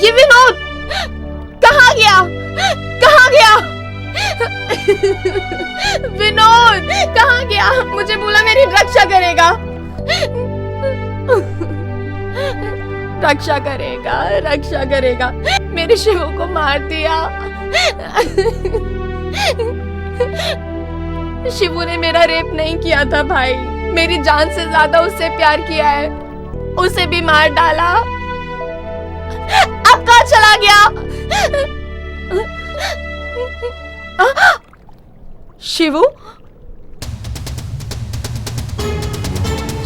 ये विनोद कहाँ गया? कहाँ गया? विनोद कहाँ गया? मुझे बोला मेरी रक्षा करेगा, रक्षा करेगा, रक्षा करेगा। मेरे शिवू को मार दिया। शिवू ने मेरा रेप नहीं किया था भाई, मेरी जान से ज्यादा उससे प्यार किया है, उसे भी मार डाला। अब कहाँ चला गया? शिवू,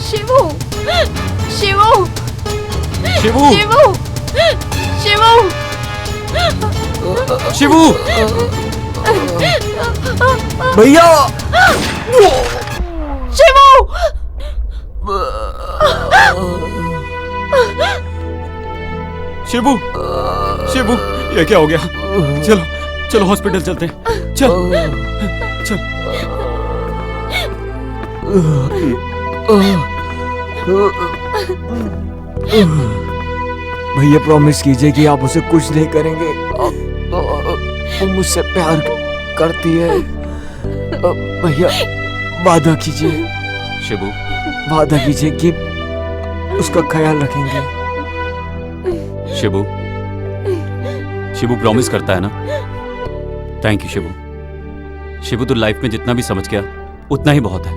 शिवू, शिवू, शिवू, शिवू, शिवू, शिवू, भैया, शिवू। शिवू, शिवू, ये क्या हो गया? चलो चलो हॉस्पिटल चलते हैं। चल चल। भैया प्रॉमिस कीजिए कि आप उसे कुछ नहीं करेंगे। वो मुझसे प्यार करती है। भैया वादा कीजिए। शिबू वादा कीजिए कि उसका ख्याल रखेंगे। शिबू शिबू प्रॉमिस करता है ना? Thank you Shibu. शिबू तो लाइफ में जितना भी समझ गया उतना ही बहुत है।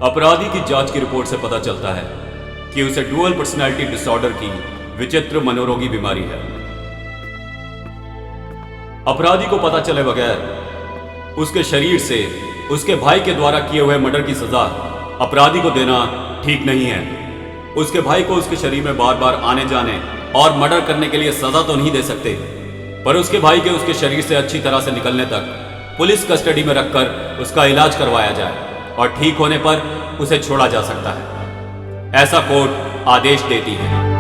अपराधी की जांच की रिपोर्ट से पता चलता है कि उसे डुअल पर्सनालिटी डिसऑर्डर की विचित्र मनोरोगी बीमारी है। अपराधी को पता चले बगैर उसके शरीर से उसके भाई के द्वारा किए हुए मर्डर की सजा अपराधी को देना ठीक नहीं है। उसके भाई को उसके शरीर में बार बार आने जाने और मर्डर करने के लिए सजा तो नहीं दे सकते, पर उसके भाई के उसके शरीर से अच्छी तरह से निकलने तक पुलिस कस्टडी में रखकर उसका इलाज करवाया जाए और ठीक होने पर उसे छोड़ा जा सकता है। ऐसा कोर्ट आदेश देती है।